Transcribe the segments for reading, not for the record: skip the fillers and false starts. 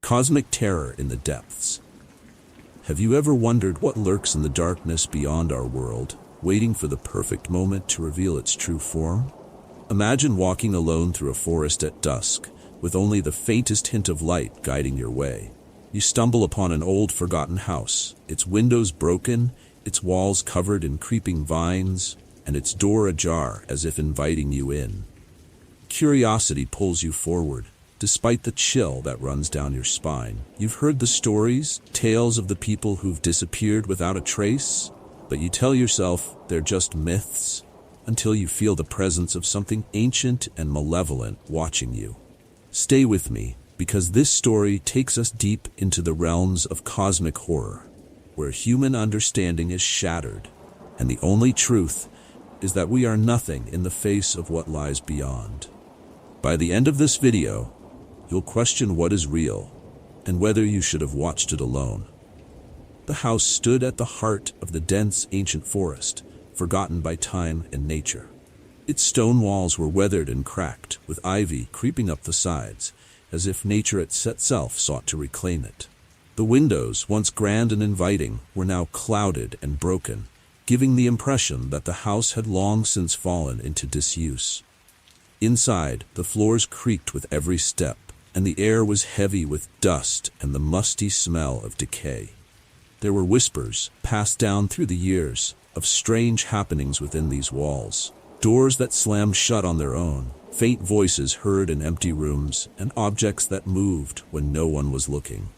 Cosmic terror in the depths. Have you ever wondered what lurks in the darkness beyond our world, waiting for the perfect moment to reveal its true form? Imagine walking alone through a forest at dusk, with only the faintest hint of light guiding your way. You stumble upon an old, forgotten house, its windows broken, its walls covered in creeping vines, and its door ajar as if inviting you in. Curiosity pulls you forward, despite the chill that runs down your spine. You've heard the stories, tales of the people who've disappeared without a trace, but you tell yourself they're just myths, until you feel the presence of something ancient and malevolent watching you. Stay with me, because this story takes us deep into the realms of cosmic horror, where human understanding is shattered, and the only truth is that we are nothing in the face of what lies beyond. By the end of this video, you'll question what is real, and whether you should have watched it alone. The house stood at the heart of the dense ancient forest, forgotten by time and nature. Its stone walls were weathered and cracked, with ivy creeping up the sides, as if nature itself sought to reclaim it. The windows, once grand and inviting, were now clouded and broken, giving the impression that the house had long since fallen into disuse. Inside, the floors creaked with every step, and the air was heavy with dust and the musty smell of decay. There were whispers, passed down through the years, of strange happenings within these walls. Doors that slammed shut on their own, faint voices heard in empty rooms, and objects that moved when no one was looking.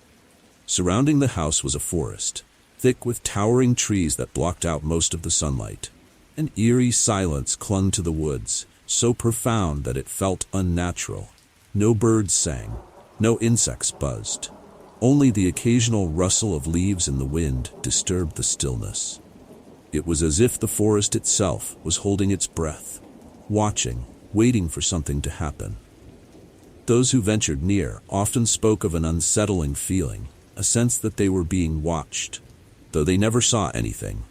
Surrounding the house was a forest, thick with towering trees that blocked out most of the sunlight. An eerie silence clung to the woods, so profound that it felt unnatural. No birds sang, no insects buzzed. Only the occasional rustle of leaves in the wind disturbed the stillness. It was as if the forest itself was holding its breath, watching, waiting for something to happen. Those who ventured near often spoke of an unsettling feeling, a sense that they were being watched, though they never saw anything.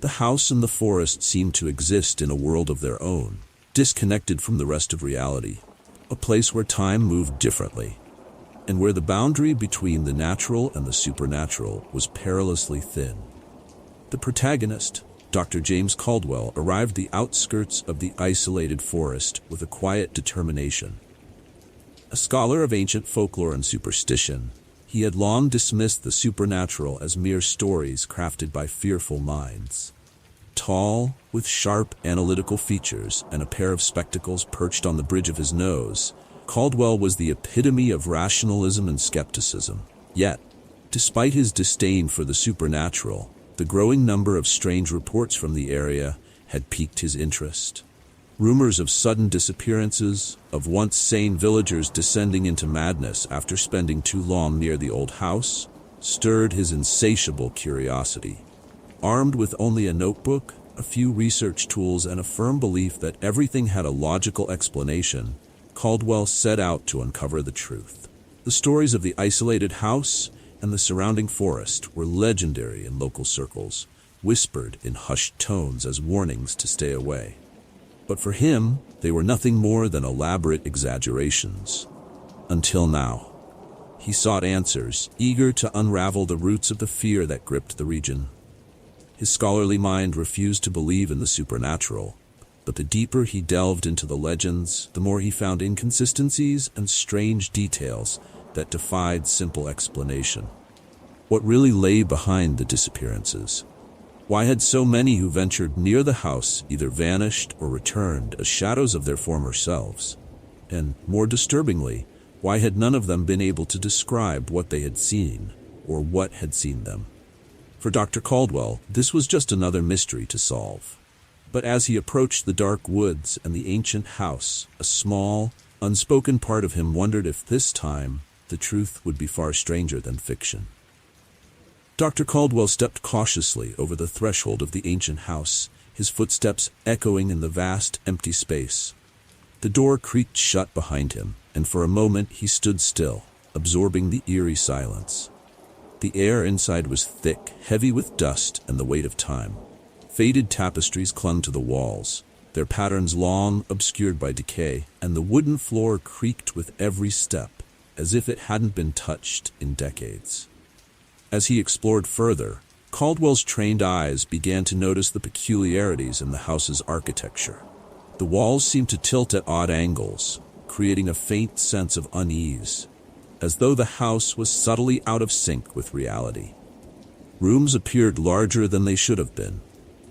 The house and the forest seemed to exist in a world of their own, disconnected from the rest of reality, a place where time moved differently, and where the boundary between the natural and the supernatural was perilously thin. The protagonist, Dr. James Caldwell, arrived at the outskirts of the isolated forest with a quiet determination. A scholar of ancient folklore and superstition, he had long dismissed the supernatural as mere stories crafted by fearful minds. Tall, with sharp analytical features and a pair of spectacles perched on the bridge of his nose, Caldwell was the epitome of rationalism and skepticism. Yet, despite his disdain for the supernatural, the growing number of strange reports from the area had piqued his interest. Rumors of sudden disappearances, of once sane villagers descending into madness after spending too long near the old house, stirred his insatiable curiosity. Armed with only a notebook, a few research tools, and a firm belief that everything had a logical explanation, Caldwell set out to uncover the truth. The stories of the isolated house and the surrounding forest were legendary in local circles, whispered in hushed tones as warnings to stay away. But for him, they were nothing more than elaborate exaggerations. Until now. He sought answers, eager to unravel the roots of the fear that gripped the region. His scholarly mind refused to believe in the supernatural, but the deeper he delved into the legends, the more he found inconsistencies and strange details that defied simple explanation. What really lay behind the disappearances? Why had so many who ventured near the house either vanished or returned as shadows of their former selves? And, more disturbingly, why had none of them been able to describe what they had seen, or what had seen them? For Dr. Caldwell, this was just another mystery to solve. But as he approached the dark woods and the ancient house, a small, unspoken part of him wondered if this time the truth would be far stranger than fiction. Dr. Caldwell stepped cautiously over the threshold of the ancient house, his footsteps echoing in the vast, empty space. The door creaked shut behind him, and for a moment he stood still, absorbing the eerie silence. The air inside was thick, heavy with dust and the weight of time. Faded tapestries clung to the walls, their patterns long obscured by decay, and the wooden floor creaked with every step. as if it hadn't been touched in decades. As he explored further, Caldwell's trained eyes began to notice the peculiarities in the house's architecture. The walls seemed to tilt at odd angles, creating a faint sense of unease, as though the house was subtly out of sync with reality. Rooms appeared larger than they should have been.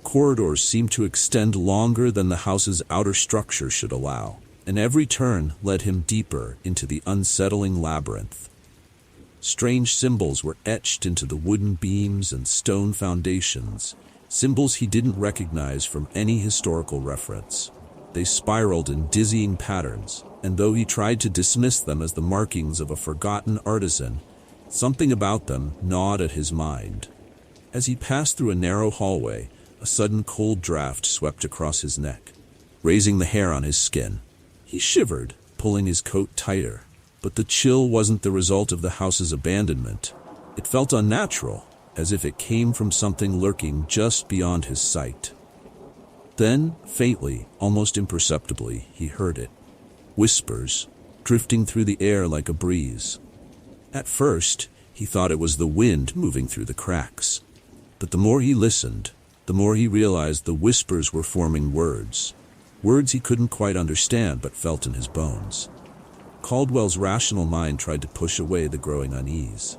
Corridors seemed to extend longer than the house's outer structure should allow, and every turn led him deeper into the unsettling labyrinth. Strange symbols were etched into the wooden beams and stone foundations, symbols he didn't recognize from any historical reference. They spiraled in dizzying patterns, and though he tried to dismiss them as the markings of a forgotten artisan, something about them gnawed at his mind. As he passed through a narrow hallway, a sudden cold draft swept across his neck, raising the hair on his skin. He shivered, pulling his coat tighter, but the chill wasn't the result of the house's abandonment. It felt unnatural, as if it came from something lurking just beyond his sight. Then, faintly, almost imperceptibly, he heard it. Whispers, drifting through the air like a breeze. At first, he thought it was the wind moving through the cracks. But the more he listened, the more he realized the whispers were forming words. Words he couldn't quite understand but felt in his bones. Caldwell's rational mind tried to push away the growing unease,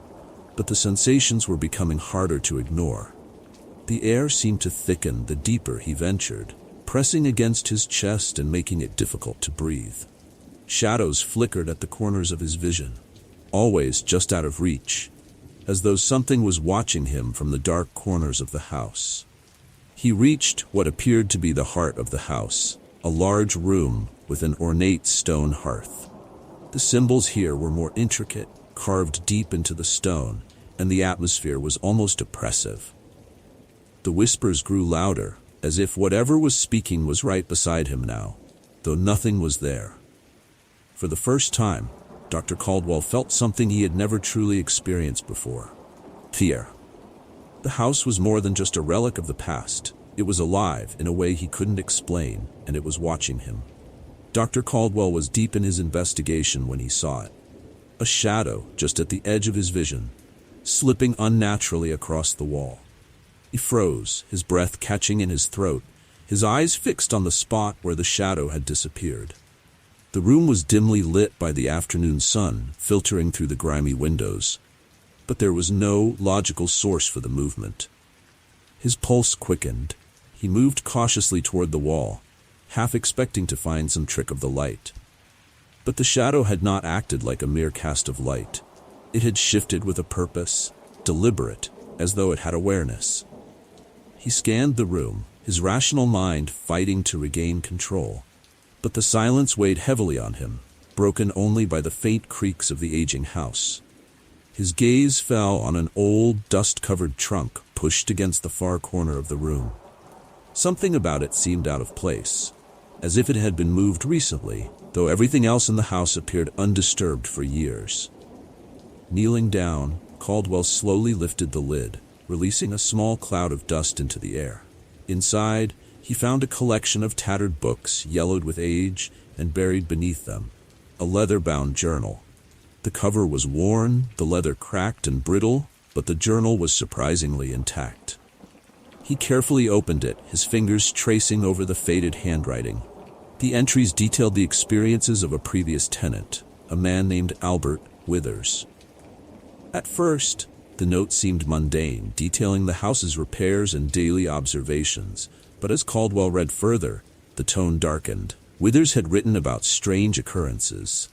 but the sensations were becoming harder to ignore. The air seemed to thicken the deeper he ventured, pressing against his chest and making it difficult to breathe. Shadows flickered at the corners of his vision, always just out of reach, as though something was watching him from the dark corners of the house. He reached what appeared to be the heart of the house, a large room with an ornate stone hearth. The symbols here were more intricate, carved deep into the stone, and the atmosphere was almost oppressive. The whispers grew louder, as if whatever was speaking was right beside him now, though nothing was there. For the first time, Dr. Caldwell felt something he had never truly experienced before: fear. The house was more than just a relic of the past. It was alive in a way he couldn't explain, and it was watching him. Dr. Caldwell was deep in his investigation when he saw it. A shadow just at the edge of his vision, slipping unnaturally across the wall. He froze, his breath catching in his throat, his eyes fixed on the spot where the shadow had disappeared. The room was dimly lit by the afternoon sun, filtering through the grimy windows, but there was no logical source for the movement. His pulse quickened. He moved cautiously toward the wall, half expecting to find some trick of the light. But the shadow had not acted like a mere cast of light. It had shifted with a purpose, deliberate, as though it had awareness. He scanned the room, his rational mind fighting to regain control. But the silence weighed heavily on him, broken only by the faint creaks of the aging house. His gaze fell on an old, dust-covered trunk pushed against the far corner of the room. Something about it seemed out of place, as if it had been moved recently, though everything else in the house appeared undisturbed for years. Kneeling down, Caldwell slowly lifted the lid, releasing a small cloud of dust into the air. Inside, he found a collection of tattered books, yellowed with age, and buried beneath them a leather-bound journal. The cover was worn, the leather cracked and brittle, but the journal was surprisingly intact. He carefully opened it, his fingers tracing over the faded handwriting. The entries detailed the experiences of a previous tenant, a man named Albert Withers. At first, the note seemed mundane, detailing the house's repairs and daily observations, but as Caldwell read further, the tone darkened. Withers had written about strange occurrences,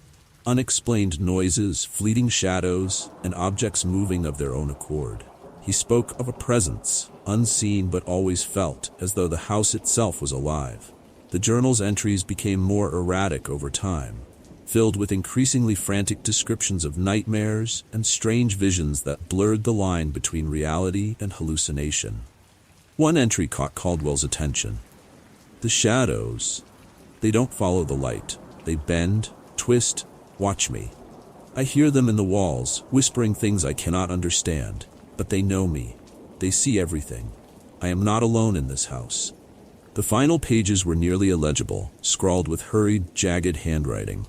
unexplained noises, fleeting shadows, and objects moving of their own accord. He spoke of a presence, unseen but always felt, as though the house itself was alive. The journal's entries became more erratic over time, filled with increasingly frantic descriptions of nightmares and strange visions that blurred the line between reality and hallucination. One entry caught Caldwell's attention. The shadows, they don't follow the light. They bend, twist, watch me. I hear them in the walls, whispering things I cannot understand, but they know me. They see everything. I am not alone in this house. The final pages were nearly illegible, scrawled with hurried, jagged handwriting.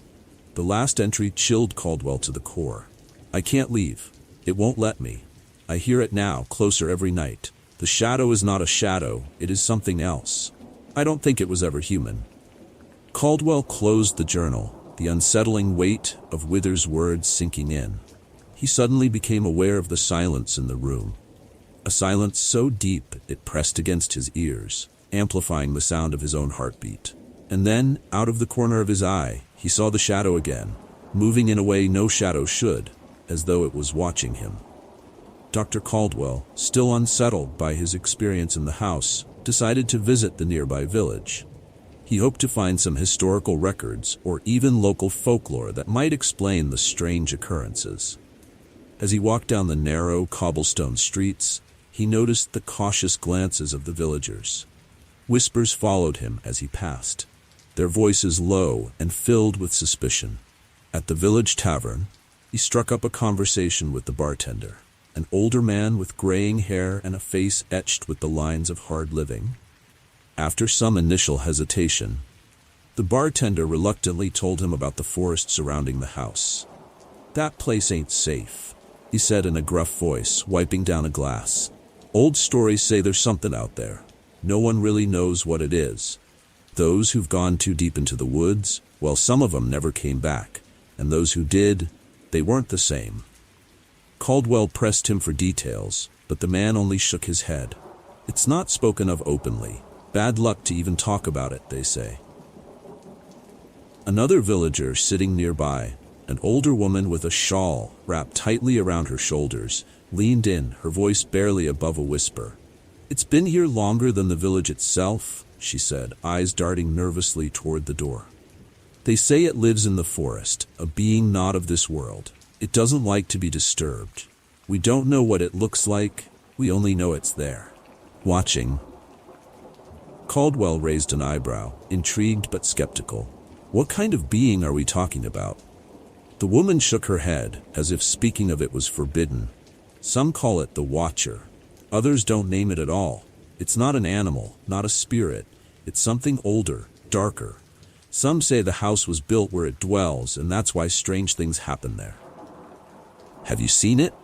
The last entry chilled Caldwell to the core. I can't leave. It won't let me. I hear it now, closer every night. The shadow is not a shadow, it is something else. I don't think it was ever human. Caldwell closed the journal, the unsettling weight of Wither's words sinking in. He suddenly became aware of the silence in the room. A silence so deep it pressed against his ears, amplifying the sound of his own heartbeat. And then, out of the corner of his eye, he saw the shadow again, moving in a way no shadow should, as though it was watching him. Dr. Caldwell, still unsettled by his experience in the house, decided to visit the nearby village. He hoped to find some historical records or even local folklore that might explain the strange occurrences. As he walked down the narrow cobblestone streets, he noticed the cautious glances of the villagers. Whispers followed him as he passed, their voices low and filled with suspicion. At the village tavern, he struck up a conversation with the bartender, an older man with graying hair and a face etched with the lines of hard living. After some initial hesitation, the bartender reluctantly told him about the forest surrounding the house. "That place ain't safe," he said in a gruff voice, wiping down a glass. "Old stories say there's something out there. No one really knows what it is. Those who've gone too deep into the woods, well, some of them never came back, and those who did, they weren't the same." Caldwell pressed him for details, but the man only shook his head. "It's not spoken of openly. Bad luck to even talk about it, they say." Another villager sitting nearby, an older woman with a shawl wrapped tightly around her shoulders, leaned in, her voice barely above a whisper. "It's been here longer than the village itself," she said, eyes darting nervously toward the door. "They say it lives in the forest, a being not of this world. It doesn't like to be disturbed. We don't know what it looks like, we only know it's there. Watching." Caldwell raised an eyebrow, intrigued but skeptical. "What kind of being are we talking about?" The woman shook her head, as if speaking of it was forbidden. "Some call it the Watcher. Others don't name it at all. It's not an animal, not a spirit. It's something older, darker. Some say the house was built where it dwells, and that's why strange things happen there." "Have you seen it?"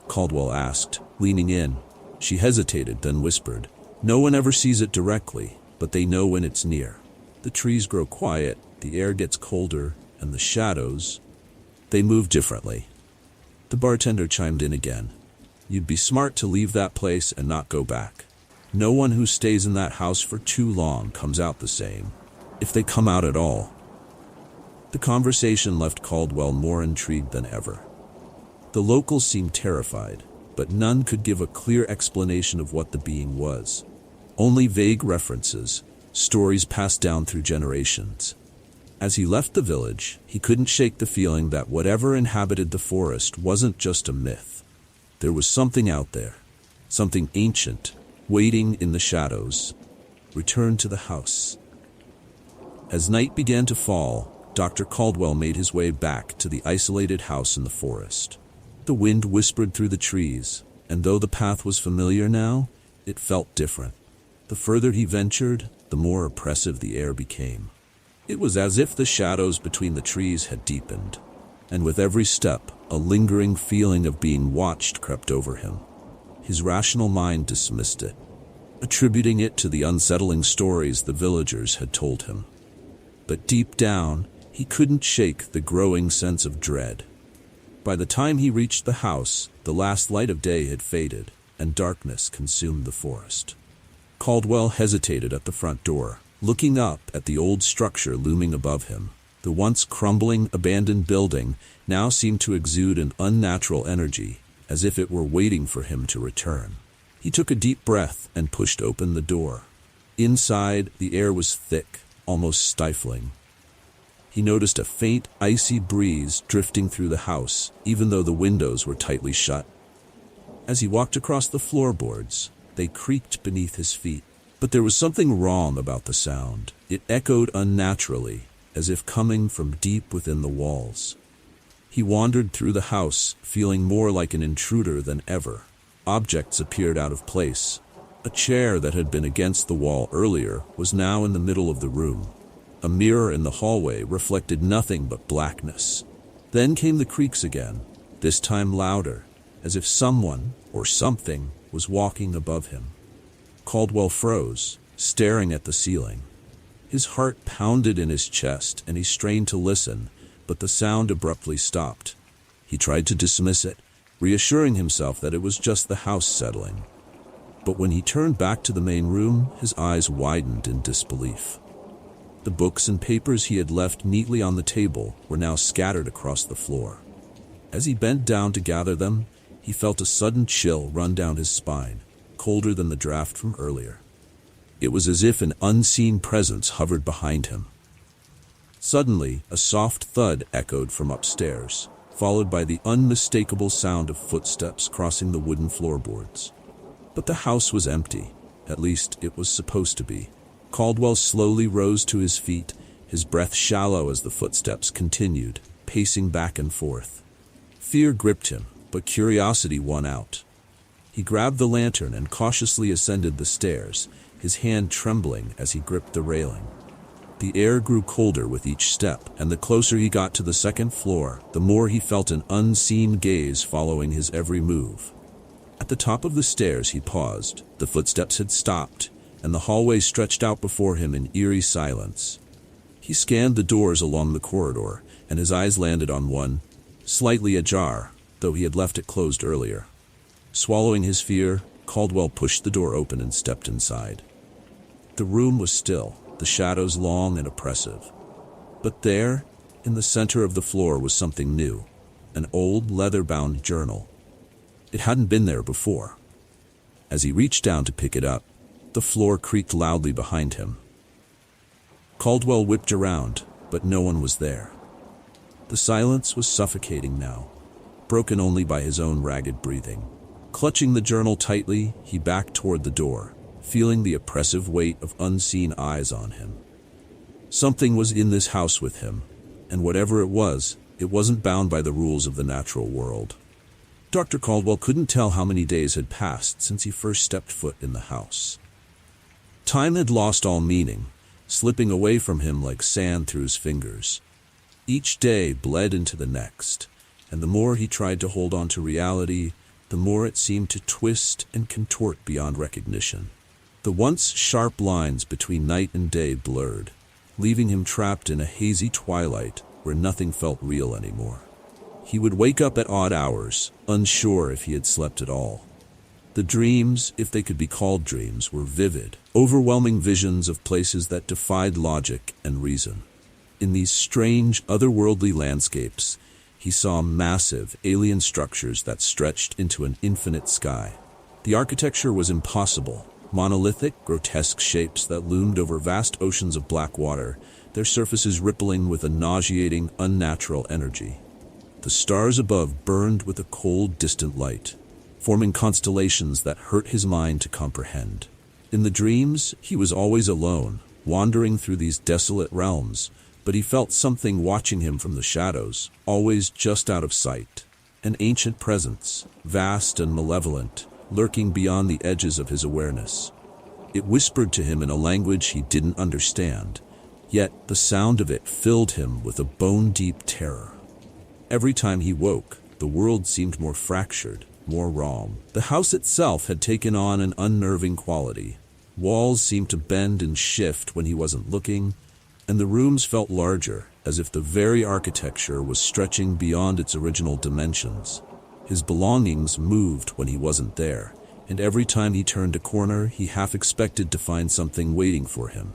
Caldwell asked, leaning in. She hesitated, then whispered, "No one ever sees it directly, but they know when it's near. The trees grow quiet, the air gets colder, and the shadows, they move differently." The bartender chimed in again. "You'd be smart to leave that place and not go back. No one who stays in that house for too long comes out the same, if they come out at all." The conversation left Caldwell more intrigued than ever. The locals seemed terrified, but none could give a clear explanation of what the being was. Only vague references, stories passed down through generations. As he left the village, he couldn't shake the feeling that whatever inhabited the forest wasn't just a myth. There was something out there, something ancient, waiting in the shadows. Return to the house. As night began to fall, Dr. Caldwell made his way back to the isolated house in the forest. The wind whispered through the trees, and though the path was familiar now, it felt different. The further he ventured, the more oppressive the air became. It was as if the shadows between the trees had deepened, and with every step, a lingering feeling of being watched crept over him. His rational mind dismissed it, attributing it to the unsettling stories the villagers had told him. But deep down, he couldn't shake the growing sense of dread. By the time he reached the house, the last light of day had faded, and darkness consumed the forest. Caldwell hesitated at the front door, looking up at the old structure looming above him. The once crumbling, abandoned building now seemed to exude an unnatural energy, as if it were waiting for him to return. He took a deep breath and pushed open the door. Inside, the air was thick, almost stifling. He noticed a faint, icy breeze drifting through the house, even though the windows were tightly shut. As he walked across the floorboards, they creaked beneath his feet. But there was something wrong about the sound. It echoed unnaturally, as if coming from deep within the walls. He wandered through the house, feeling more like an intruder than ever. Objects appeared out of place. A chair that had been against the wall earlier was now in the middle of the room. A mirror in the hallway reflected nothing but blackness. Then came the creaks again, this time louder, as if someone or something was walking above him. Caldwell froze, staring at the ceiling. His heart pounded in his chest and he strained to listen, but the sound abruptly stopped. He tried to dismiss it, reassuring himself that it was just the house settling. But when he turned back to the main room, his eyes widened in disbelief. The books and papers he had left neatly on the table were now scattered across the floor. As he bent down to gather them, he felt a sudden chill run down his spine, colder than the draft from earlier. It was as if an unseen presence hovered behind him. Suddenly, a soft thud echoed from upstairs, followed by the unmistakable sound of footsteps crossing the wooden floorboards. But the house was empty. At least, it was supposed to be. Caldwell slowly rose to his feet, his breath shallow as the footsteps continued, pacing back and forth. Fear gripped him, but curiosity won out. He grabbed the lantern and cautiously ascended the stairs, his hand trembling as he gripped the railing. The air grew colder with each step, and the closer he got to the second floor, the more he felt an unseen gaze following his every move. At the top of the stairs he paused. The footsteps had stopped, and the hallway stretched out before him in eerie silence. He scanned the doors along the corridor, and his eyes landed on one, slightly ajar, though he had left it closed earlier. Swallowing his fear, Caldwell pushed the door open and stepped inside. The room was still, the shadows long and oppressive. But there, in the center of the floor, was something new, an old leather-bound journal. It hadn't been there before. As he reached down to pick it up, the floor creaked loudly behind him. Caldwell whipped around, but no one was there. The silence was suffocating now, broken only by his own ragged breathing. Clutching the journal tightly, he backed toward the door, feeling the oppressive weight of unseen eyes on him. Something was in this house with him, and whatever it wasn't bound by the rules of the natural world. Dr. Caldwell couldn't tell how many days had passed since he first stepped foot in the house. Time had lost all meaning, slipping away from him like sand through his fingers. Each day bled into the next, and the more he tried to hold on to reality, the more it seemed to twist and contort beyond recognition. The once sharp lines between night and day blurred, leaving him trapped in a hazy twilight where nothing felt real anymore. He would wake up at odd hours, unsure if he had slept at all. The dreams, if they could be called dreams, were vivid, overwhelming visions of places that defied logic and reason. In these strange, otherworldly landscapes, he saw massive, alien structures that stretched into an infinite sky. The architecture was impossible, monolithic, grotesque shapes that loomed over vast oceans of black water, their surfaces rippling with a nauseating, unnatural energy. The stars above burned with a cold, distant light, forming constellations that hurt his mind to comprehend. In the dreams, he was always alone, wandering through these desolate realms, but he felt something watching him from the shadows, always just out of sight. An ancient presence, vast and malevolent, lurking beyond the edges of his awareness. It whispered to him in a language he didn't understand, yet the sound of it filled him with a bone-deep terror. Every time he woke, the world seemed more fractured, more wrong. The house itself had taken on an unnerving quality. Walls seemed to bend and shift when he wasn't looking, and the rooms felt larger, as if the very architecture was stretching beyond its original dimensions. His belongings moved when he wasn't there, and every time he turned a corner, he half expected to find something waiting for him.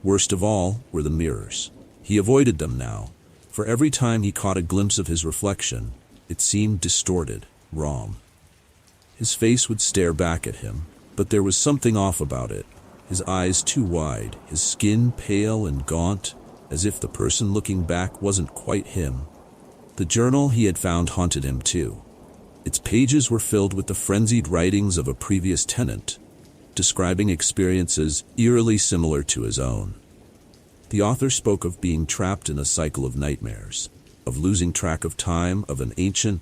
Worst of all were the mirrors. He avoided them now, for every time he caught a glimpse of his reflection, it seemed distorted, wrong. His face would stare back at him, but there was something off about it. His eyes too wide, his skin pale and gaunt, as if the person looking back wasn't quite him. The journal he had found haunted him too. Its pages were filled with the frenzied writings of a previous tenant, describing experiences eerily similar to his own. The author spoke of being trapped in a cycle of nightmares, of losing track of time, of an ancient,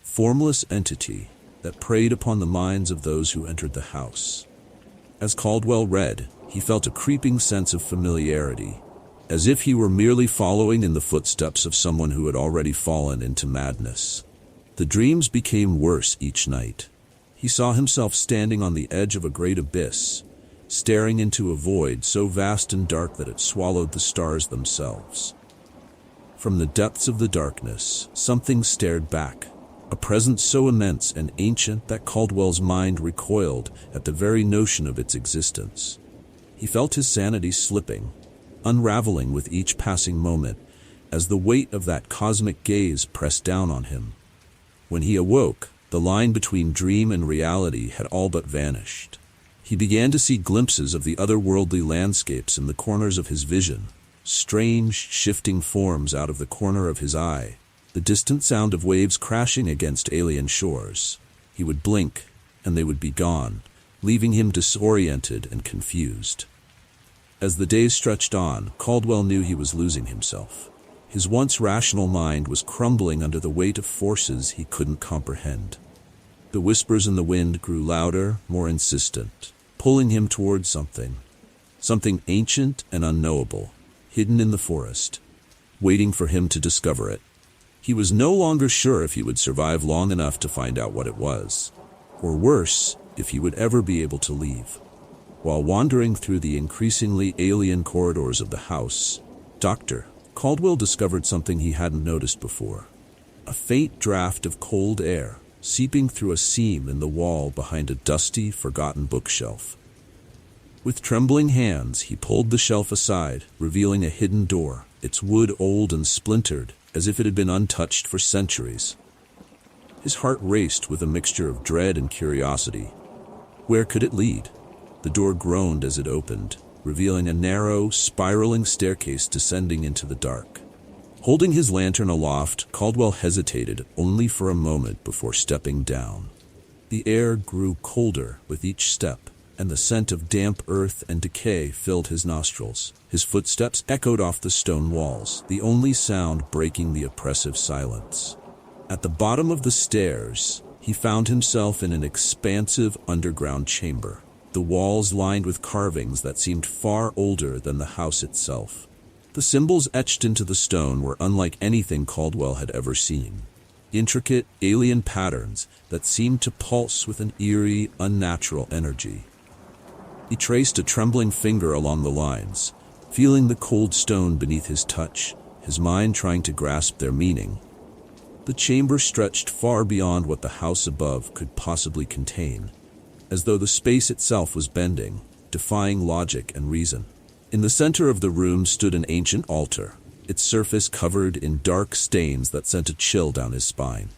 formless entity that preyed upon the minds of those who entered the house. As Caldwell read, he felt a creeping sense of familiarity, as if he were merely following in the footsteps of someone who had already fallen into madness. The dreams became worse each night. He saw himself standing on the edge of a great abyss, staring into a void so vast and dark that it swallowed the stars themselves. From the depths of the darkness, something stared back, a presence so immense and ancient that Caldwell's mind recoiled at the very notion of its existence. He felt his sanity slipping, unraveling with each passing moment, as the weight of that cosmic gaze pressed down on him. When he awoke, the line between dream and reality had all but vanished. He began to see glimpses of the otherworldly landscapes in the corners of his vision, strange, shifting forms out of the corner of his eye, the distant sound of waves crashing against alien shores. He would blink, and they would be gone, leaving him disoriented and confused. As the days stretched on, Caldwell knew he was losing himself. His once rational mind was crumbling under the weight of forces he couldn't comprehend. The whispers in the wind grew louder, more insistent, pulling him towards something ancient and unknowable, hidden in the forest, waiting for him to discover it. He was no longer sure if he would survive long enough to find out what it was, or worse, if he would ever be able to leave. While wandering through the increasingly alien corridors of the house, Caldwell discovered something he hadn't noticed before. A faint draft of cold air seeping through a seam in the wall behind a dusty, forgotten bookshelf. With trembling hands, he pulled the shelf aside, revealing a hidden door, its wood old and splintered, as if it had been untouched for centuries. His heart raced with a mixture of dread and curiosity. Where could it lead? The door groaned as it opened, revealing a narrow, spiraling staircase descending into the dark. Holding his lantern aloft, Caldwell hesitated only for a moment before stepping down. The air grew colder with each step, and the scent of damp earth and decay filled his nostrils. His footsteps echoed off the stone walls, the only sound breaking the oppressive silence. At the bottom of the stairs, he found himself in an expansive underground chamber, the walls lined with carvings that seemed far older than the house itself. The symbols etched into the stone were unlike anything Caldwell had ever seen. Intricate, alien patterns that seemed to pulse with an eerie, unnatural energy. He traced a trembling finger along the lines, feeling the cold stone beneath his touch, his mind trying to grasp their meaning. The chamber stretched far beyond what the house above could possibly contain, as though the space itself was bending, defying logic and reason. In the center of the room stood an ancient altar, its surface covered in dark stains that sent a chill down his spine.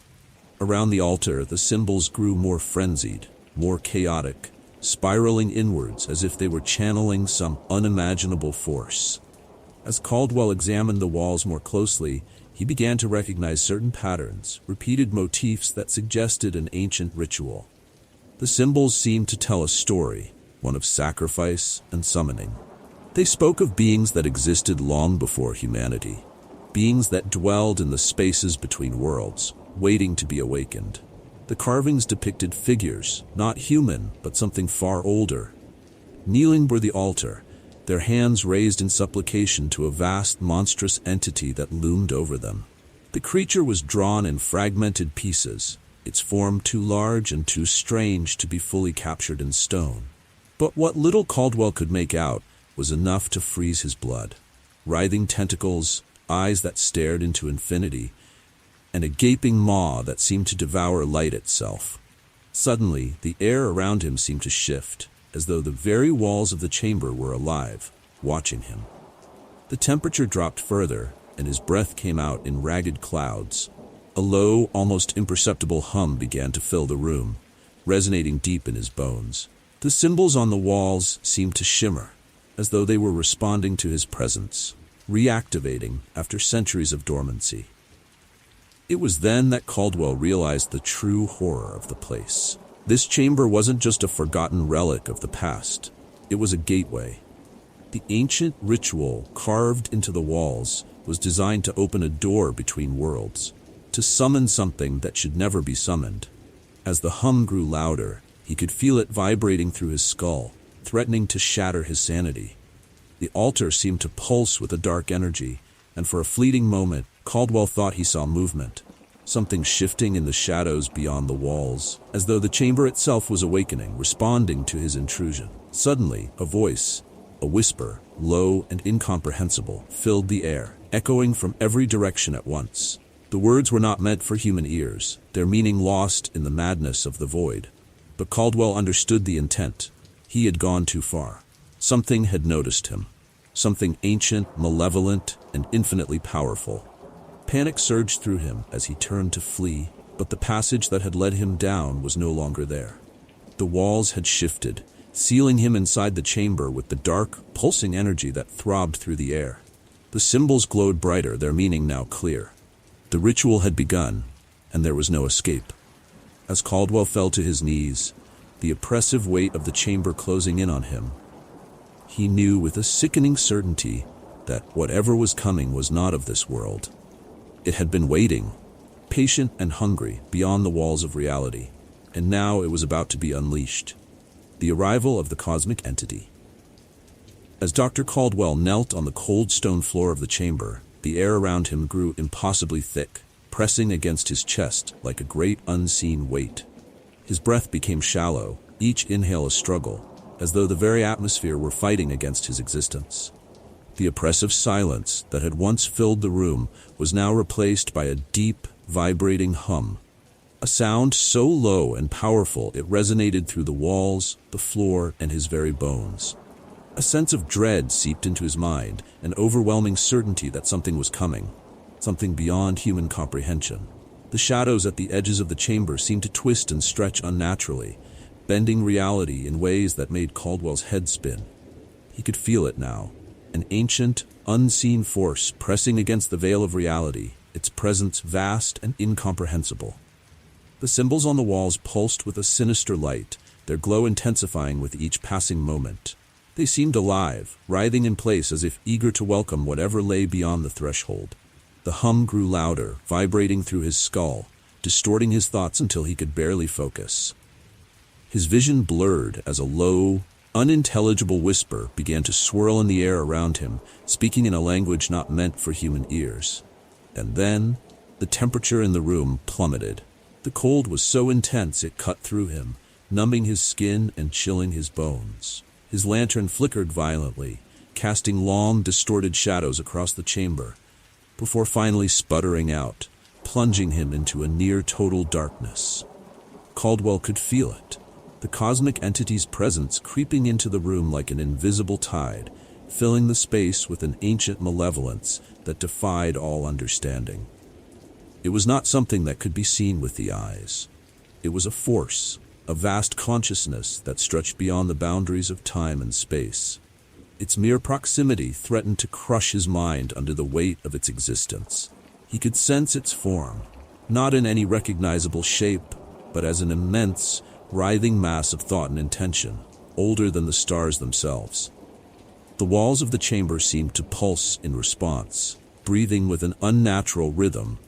Around the altar, the symbols grew more frenzied, more chaotic, spiraling inwards as if they were channeling some unimaginable force. As Caldwell examined the walls more closely, he began to recognize certain patterns, repeated motifs that suggested an ancient ritual. The symbols seemed to tell a story, one of sacrifice and summoning. They spoke of beings that existed long before humanity, beings that dwelled in the spaces between worlds, waiting to be awakened. The carvings depicted figures, not human, but something far older, kneeling before the altar, their hands raised in supplication to a vast, monstrous entity that loomed over them. The creature was drawn in fragmented pieces, its form too large and too strange to be fully captured in stone. But what little Caldwell could make out was enough to freeze his blood. Writhing tentacles, eyes that stared into infinity, and a gaping maw that seemed to devour light itself. Suddenly, the air around him seemed to shift, as though the very walls of the chamber were alive, watching him. The temperature dropped further, and his breath came out in ragged clouds. A low, almost imperceptible hum began to fill the room, resonating deep in his bones. The symbols on the walls seemed to shimmer, as though they were responding to his presence, reactivating after centuries of dormancy. It was then that Caldwell realized the true horror of the place. This chamber wasn't just a forgotten relic of the past. It was a gateway. The ancient ritual carved into the walls was designed to open a door between worlds, to summon something that should never be summoned. As the hum grew louder, he could feel it vibrating through his skull, threatening to shatter his sanity. The altar seemed to pulse with a dark energy, and for a fleeting moment, Caldwell thought he saw movement, something shifting in the shadows beyond the walls, as though the chamber itself was awakening, responding to his intrusion. Suddenly, a voice, a whisper, low and incomprehensible, filled the air, echoing from every direction at once. The words were not meant for human ears, their meaning lost in the madness of the void. But Caldwell understood the intent. He had gone too far. Something had noticed him. Something ancient, malevolent, and infinitely powerful. Panic surged through him as he turned to flee, but the passage that had led him down was no longer there. The walls had shifted, sealing him inside the chamber with the dark, pulsing energy that throbbed through the air. The symbols glowed brighter, their meaning now clear. The ritual had begun, and there was no escape. As Caldwell fell to his knees, the oppressive weight of the chamber closing in on him, he knew with a sickening certainty that whatever was coming was not of this world. It had been waiting, patient and hungry, beyond the walls of reality, and now it was about to be unleashed. The arrival of the cosmic entity. As Dr. Caldwell knelt on the cold stone floor of the chamber, the air around him grew impossibly thick, pressing against his chest like a great unseen weight. His breath became shallow, each inhale a struggle, as though the very atmosphere were fighting against his existence. The oppressive silence that had once filled the room was now replaced by a deep, vibrating hum. A sound so low and powerful it resonated through the walls, the floor, and his very bones. A sense of dread seeped into his mind, an overwhelming certainty that something was coming, something beyond human comprehension. The shadows at the edges of the chamber seemed to twist and stretch unnaturally, bending reality in ways that made Caldwell's head spin. He could feel it now, an ancient, unseen force pressing against the veil of reality, its presence vast and incomprehensible. The symbols on the walls pulsed with a sinister light, their glow intensifying with each passing moment. They seemed alive, writhing in place as if eager to welcome whatever lay beyond the threshold. The hum grew louder, vibrating through his skull, distorting his thoughts until he could barely focus. His vision blurred as a low, unintelligible whisper began to swirl in the air around him, speaking in a language not meant for human ears. And then, the temperature in the room plummeted. The cold was so intense it cut through him, numbing his skin and chilling his bones. His lantern flickered violently, casting long, distorted shadows across the chamber, before finally sputtering out, plunging him into a near-total darkness. Caldwell could feel it. The cosmic entity's presence creeping into the room like an invisible tide, filling the space with an ancient malevolence that defied all understanding. It was not something that could be seen with the eyes. It was a force, a vast consciousness that stretched beyond the boundaries of time and space. Its mere proximity threatened to crush his mind under the weight of its existence. He could sense its form, not in any recognizable shape, but as an immense, writhing mass of thought and intention, older than the stars themselves. The walls of the chamber seemed to pulse in response, breathing with an unnatural rhythm,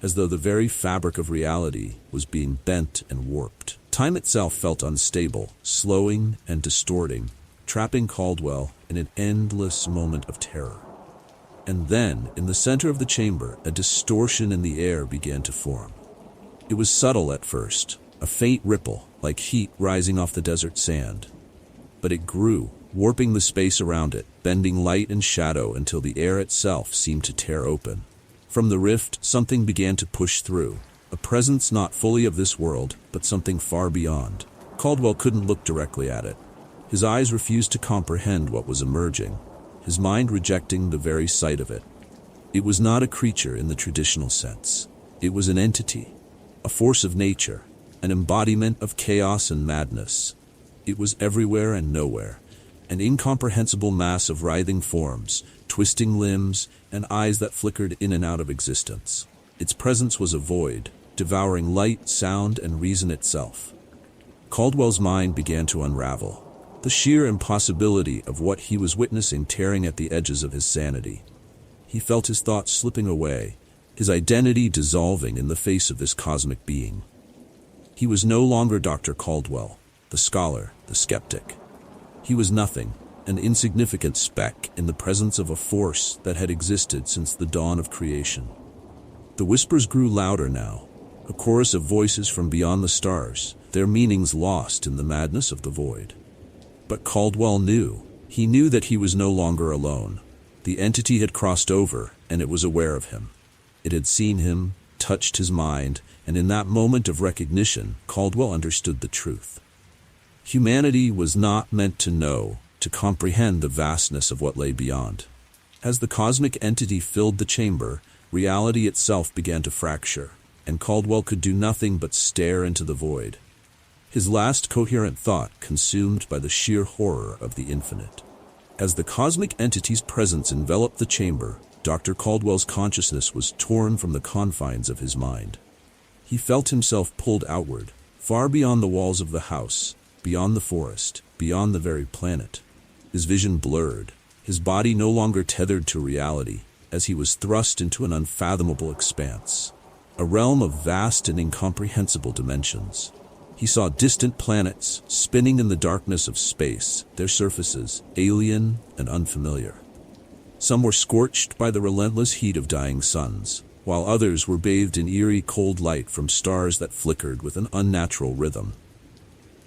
as though the very fabric of reality was being bent and warped. Time itself felt unstable, slowing and distorting, trapping Caldwell in an endless moment of terror. And then, in the center of the chamber, a distortion in the air began to form. It was subtle at first, a faint ripple, like heat rising off the desert sand. But it grew, warping the space around it, bending light and shadow until the air itself seemed to tear open. From the rift, something began to push through, a presence not fully of this world, but something far beyond. Caldwell couldn't look directly at it. His eyes refused to comprehend what was emerging, his mind rejecting the very sight of it. It was not a creature in the traditional sense. It was an entity, a force of nature, an embodiment of chaos and madness. It was everywhere and nowhere, an incomprehensible mass of writhing forms, twisting limbs, and eyes that flickered in and out of existence. Its presence was a void, devouring light, sound, and reason itself. Caldwell's mind began to unravel, the sheer impossibility of what he was witnessing tearing at the edges of his sanity. He felt his thoughts slipping away, his identity dissolving in the face of this cosmic being. He was no longer Dr. Caldwell, the scholar, the skeptic. He was nothing, an insignificant speck in the presence of a force that had existed since the dawn of creation. The whispers grew louder now, a chorus of voices from beyond the stars, their meanings lost in the madness of the void. But Caldwell knew. He knew that he was no longer alone. The entity had crossed over, and it was aware of him. It had seen him, touched his mind, and in that moment of recognition, Caldwell understood the truth. Humanity was not meant to know, to comprehend the vastness of what lay beyond. As the cosmic entity filled the chamber, reality itself began to fracture, and Caldwell could do nothing but stare into the void, his last coherent thought consumed by the sheer horror of the infinite. As the cosmic entity's presence enveloped the chamber, Dr. Caldwell's consciousness was torn from the confines of his mind. He felt himself pulled outward, far beyond the walls of the house, beyond the forest, beyond the very planet. His vision blurred, his body no longer tethered to reality, as he was thrust into an unfathomable expanse, a realm of vast and incomprehensible dimensions. He saw distant planets spinning in the darkness of space, their surfaces alien and unfamiliar. Some were scorched by the relentless heat of dying suns, while others were bathed in eerie cold light from stars that flickered with an unnatural rhythm.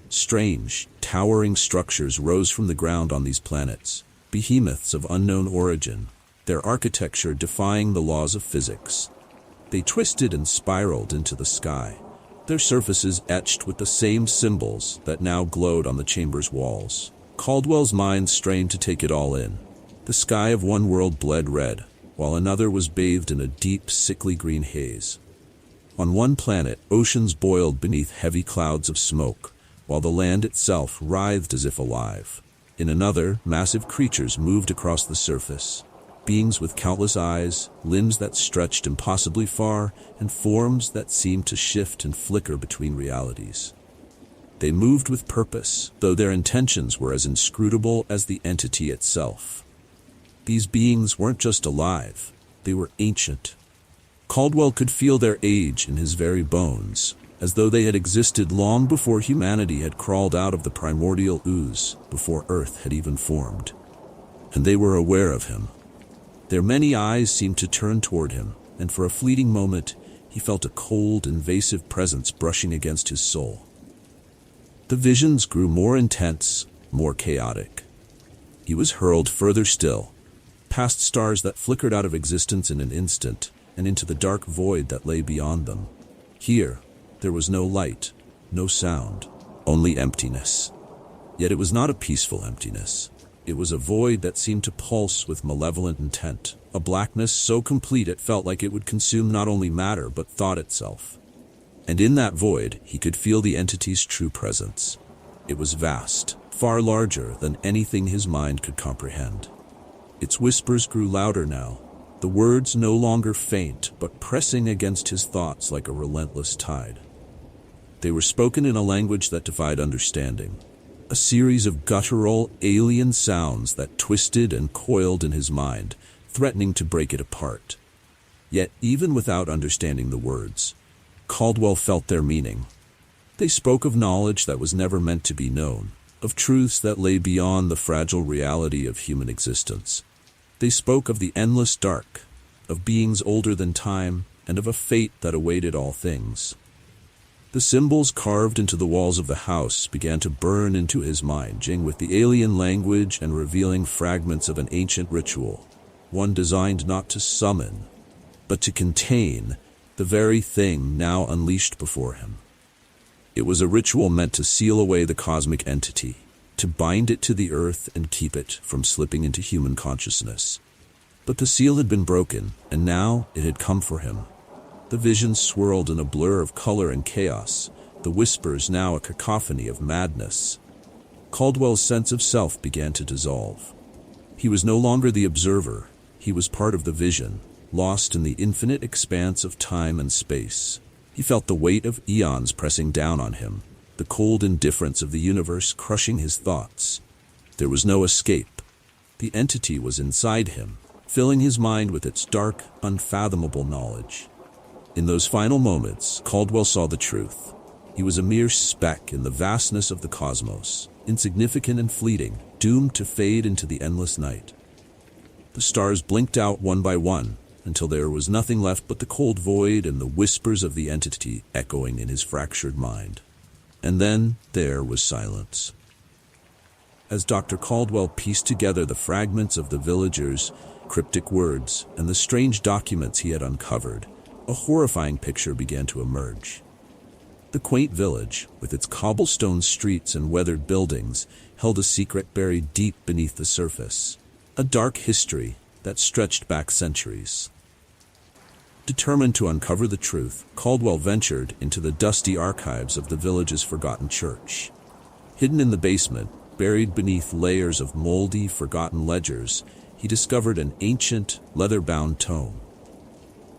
Strange, towering structures rose from the ground on these planets, behemoths of unknown origin, their architecture defying the laws of physics. They twisted and spiraled into the sky, their surfaces etched with the same symbols that now glowed on the chamber's walls. Caldwell's mind strained to take it all in. The sky of one world bled red, while another was bathed in a deep, sickly green haze. On one planet, oceans boiled beneath heavy clouds of smoke, while the land itself writhed as if alive. In another, massive creatures moved across the surface, beings with countless eyes, limbs that stretched impossibly far, and forms that seemed to shift and flicker between realities. They moved with purpose, though their intentions were as inscrutable as the entity itself. These beings weren't just alive, they were ancient. Caldwell could feel their age in his very bones, as though they had existed long before humanity had crawled out of the primordial ooze, before Earth had even formed. And they were aware of him. Their many eyes seemed to turn toward him, and for a fleeting moment, he felt a cold, invasive presence brushing against his soul. The visions grew more intense, more chaotic. He was hurled further still, past stars that flickered out of existence in an instant, and into the dark void that lay beyond them. Here, there was no light, no sound, only emptiness. Yet it was not a peaceful emptiness. It was a void that seemed to pulse with malevolent intent, a blackness so complete it felt like it would consume not only matter but thought itself. And in that void, he could feel the entity's true presence. It was vast, far larger than anything his mind could comprehend. Its whispers grew louder now, the words no longer faint but pressing against his thoughts like a relentless tide. They were spoken in a language that defied understanding, a series of guttural, alien sounds that twisted and coiled in his mind, threatening to break it apart. Yet, even without understanding the words, Caldwell felt their meaning. They spoke of knowledge that was never meant to be known, of truths that lay beyond the fragile reality of human existence. They spoke of the endless dark, of beings older than time, and of a fate that awaited all things. The symbols carved into the walls of the house began to burn into his mind, jingling with the alien language and revealing fragments of an ancient ritual, one designed not to summon, but to contain the very thing now unleashed before him. It was a ritual meant to seal away the cosmic entity, to bind it to the earth and keep it from slipping into human consciousness. But the seal had been broken, and now it had come for him. The visions swirled in a blur of color and chaos, the whispers now a cacophony of madness. Caldwell's sense of self began to dissolve. He was no longer the observer, he was part of the vision, lost in the infinite expanse of time and space. He felt the weight of eons pressing down on him, the cold indifference of the universe crushing his thoughts. There was no escape. The entity was inside him, filling his mind with its dark, unfathomable knowledge. In those final moments, Caldwell saw the truth. He was a mere speck in the vastness of the cosmos, insignificant and fleeting, doomed to fade into the endless night. The stars blinked out one by one, until there was nothing left but the cold void and the whispers of the entity echoing in his fractured mind. And then there was silence. As Dr. Caldwell pieced together the fragments of the villagers' cryptic words and the strange documents he had uncovered, a horrifying picture began to emerge. The quaint village, with its cobblestone streets and weathered buildings, held a secret buried deep beneath the surface, a dark history that stretched back centuries. Determined to uncover the truth, Caldwell ventured into the dusty archives of the village's forgotten church. Hidden in the basement, buried beneath layers of moldy, forgotten ledgers, he discovered an ancient, leather-bound tome.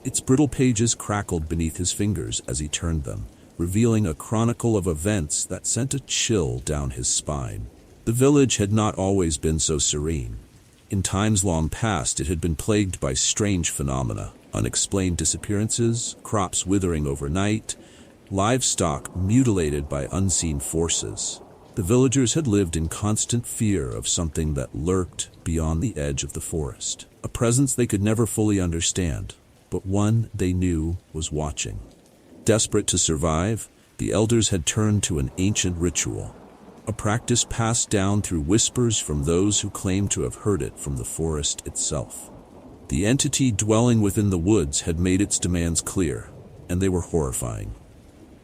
Its brittle pages crackled beneath his fingers as he turned them, revealing a chronicle of events that sent a chill down his spine. The village had not always been so serene. In times long past, it had been plagued by strange phenomena, unexplained disappearances, crops withering overnight, livestock mutilated by unseen forces. The villagers had lived in constant fear of something that lurked beyond the edge of the forest, a presence they could never fully understand, but one they knew was watching. Desperate to survive, the elders had turned to an ancient ritual, a practice passed down through whispers from those who claimed to have heard it from the forest itself. The entity dwelling within the woods had made its demands clear, and they were horrifying.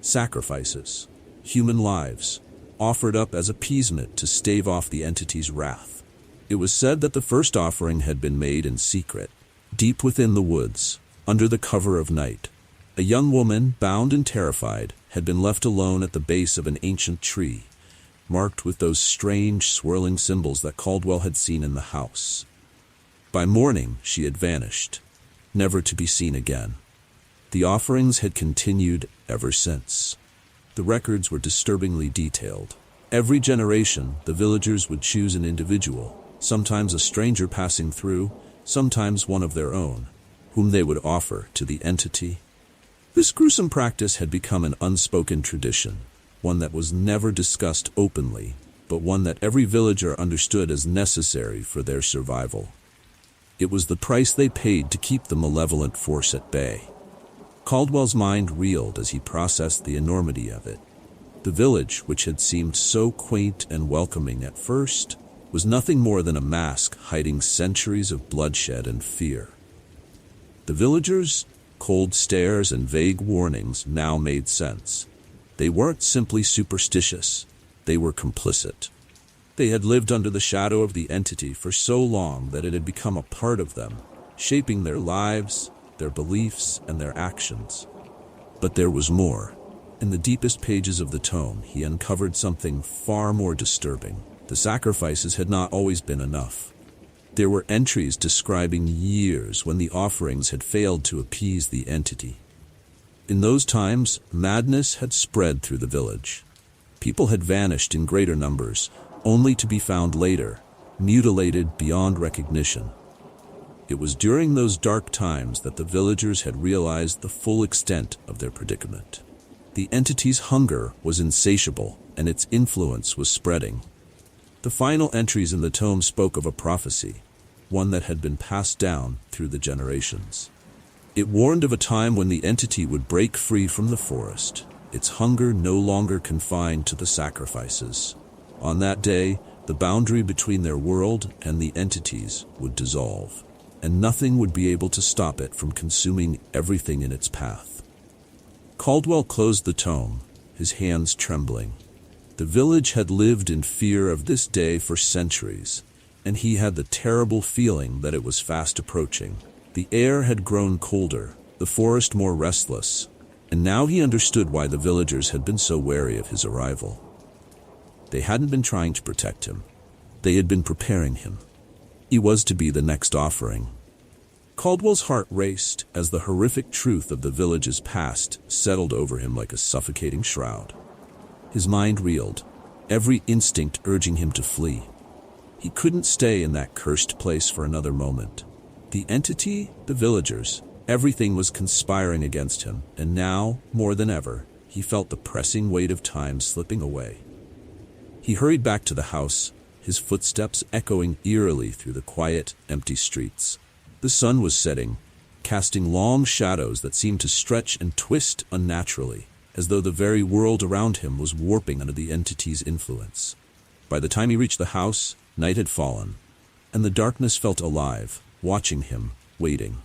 Sacrifices, human lives, offered up as appeasement to stave off the entity's wrath. It was said that the first offering had been made in secret, deep within the woods, under the cover of night. A young woman, bound and terrified, had been left alone at the base of an ancient tree, marked with those strange, swirling symbols that Caldwell had seen in the house. By morning, she had vanished, never to be seen again. The offerings had continued ever since. The records were disturbingly detailed. Every generation, the villagers would choose an individual, sometimes a stranger passing through, sometimes one of their own, whom they would offer to the entity. This gruesome practice had become an unspoken tradition, one that was never discussed openly, but one that every villager understood as necessary for their survival. It was the price they paid to keep the malevolent force at bay. Caldwell's mind reeled as he processed the enormity of it. The village, which had seemed so quaint and welcoming at first, was nothing more than a mask hiding centuries of bloodshed and fear. The villagers' cold stares and vague warnings now made sense. They weren't simply superstitious, they were complicit. They had lived under the shadow of the entity for so long that it had become a part of them, shaping their lives, their beliefs, and their actions. But there was more. In the deepest pages of the tome, he uncovered something far more disturbing. The sacrifices had not always been enough. There were entries describing years when the offerings had failed to appease the entity. In those times, madness had spread through the village. People had vanished in greater numbers, only to be found later, mutilated beyond recognition. It was during those dark times that the villagers had realized the full extent of their predicament. The entity's hunger was insatiable, and its influence was spreading. The final entries in the tome spoke of a prophecy, one that had been passed down through the generations. It warned of a time when the entity would break free from the forest, its hunger no longer confined to the sacrifices. On that day, the boundary between their world and the entities would dissolve, and nothing would be able to stop it from consuming everything in its path. Caldwell closed the tome, his hands trembling. The village had lived in fear of this day for centuries, and he had the terrible feeling that it was fast approaching. The air had grown colder, the forest more restless, and now he understood why the villagers had been so wary of his arrival. They hadn't been trying to protect him. They had been preparing him. He was to be the next offering. Caldwell's heart raced as the horrific truth of the village's past settled over him like a suffocating shroud. His mind reeled, every instinct urging him to flee. He couldn't stay in that cursed place for another moment. The entity, the villagers, everything was conspiring against him, and now, more than ever, he felt the pressing weight of time slipping away. He He hurried back to the house, his footsteps echoing eerily through the quiet, empty streets. The sun was setting, casting long shadows that seemed to stretch and twist unnaturally, as though the very world around him was warping under the entity's influence. By the time he reached the house, night had fallen, and the darkness felt alive, watching him, waiting.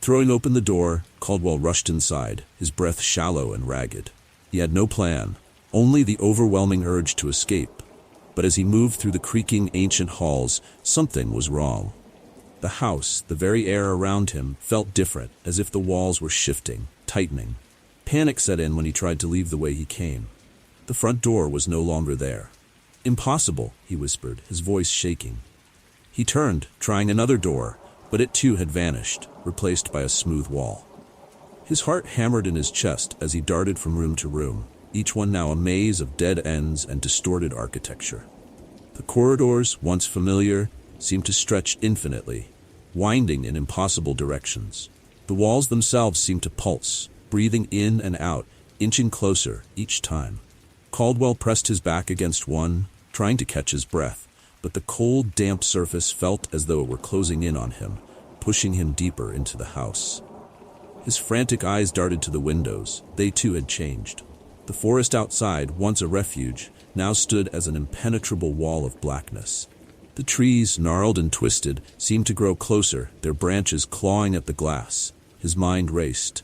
Throwing open the door, Caldwell rushed inside, his breath shallow and ragged. He had no plan, only the overwhelming urge to escape. But as he moved through the creaking ancient halls, something was wrong. The house, the very air around him, felt different, as if the walls were shifting, tightening. Panic set in when he tried to leave the way he came. The front door was no longer there. "Impossible," he whispered, his voice shaking. He turned, trying another door, but it too had vanished, replaced by a smooth wall. His heart hammered in his chest as he darted from room to room, each one now a maze of dead ends and distorted architecture. The corridors, once familiar, seemed to stretch infinitely, winding in impossible directions. The walls themselves seemed to pulse, breathing in and out, inching closer each time. Caldwell pressed his back against one, trying to catch his breath, but the cold, damp surface felt as though it were closing in on him, pushing him deeper into the house. His frantic eyes darted to the windows. They too had changed. The forest outside, once a refuge, now stood as an impenetrable wall of blackness. The trees, gnarled and twisted, seemed to grow closer, their branches clawing at the glass. His mind raced.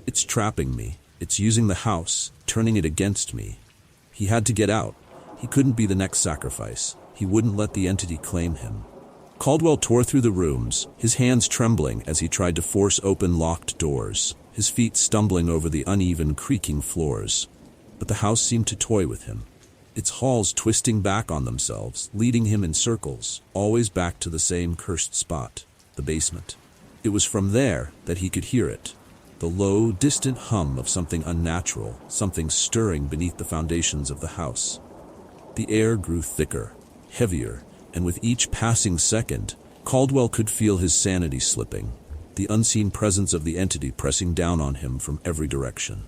"It's trapping me. It's using the house, turning it against me." He had to get out. He couldn't be the next sacrifice. He wouldn't let the entity claim him. Caldwell tore through the rooms, his hands trembling as he tried to force open locked doors, his feet stumbling over the uneven, creaking floors. But the house seemed to toy with him, its halls twisting back on themselves, leading him in circles, always back to the same cursed spot, the basement. It was from there that he could hear it, the low, distant hum of something unnatural, something stirring beneath the foundations of the house. The air grew thicker, heavier, and with each passing second, Caldwell could feel his sanity slipping, the unseen presence of the entity pressing down on him from every direction.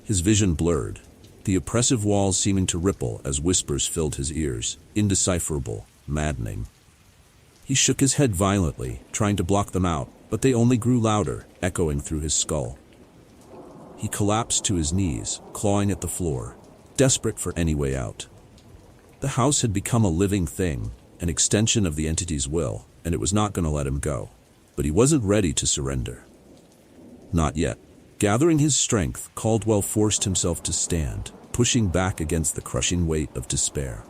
His vision blurred, the oppressive walls seeming to ripple as whispers filled his ears, indecipherable, maddening. He shook his head violently, trying to block them out, but they only grew louder, echoing through his skull. He collapsed to his knees, clawing at the floor, desperate for any way out. The house had become a living thing, an extension of the entity's will, and it was not going to let him go. But he wasn't ready to surrender. Not yet. Gathering his strength, Caldwell forced himself to stand, pushing back against the crushing weight of despair.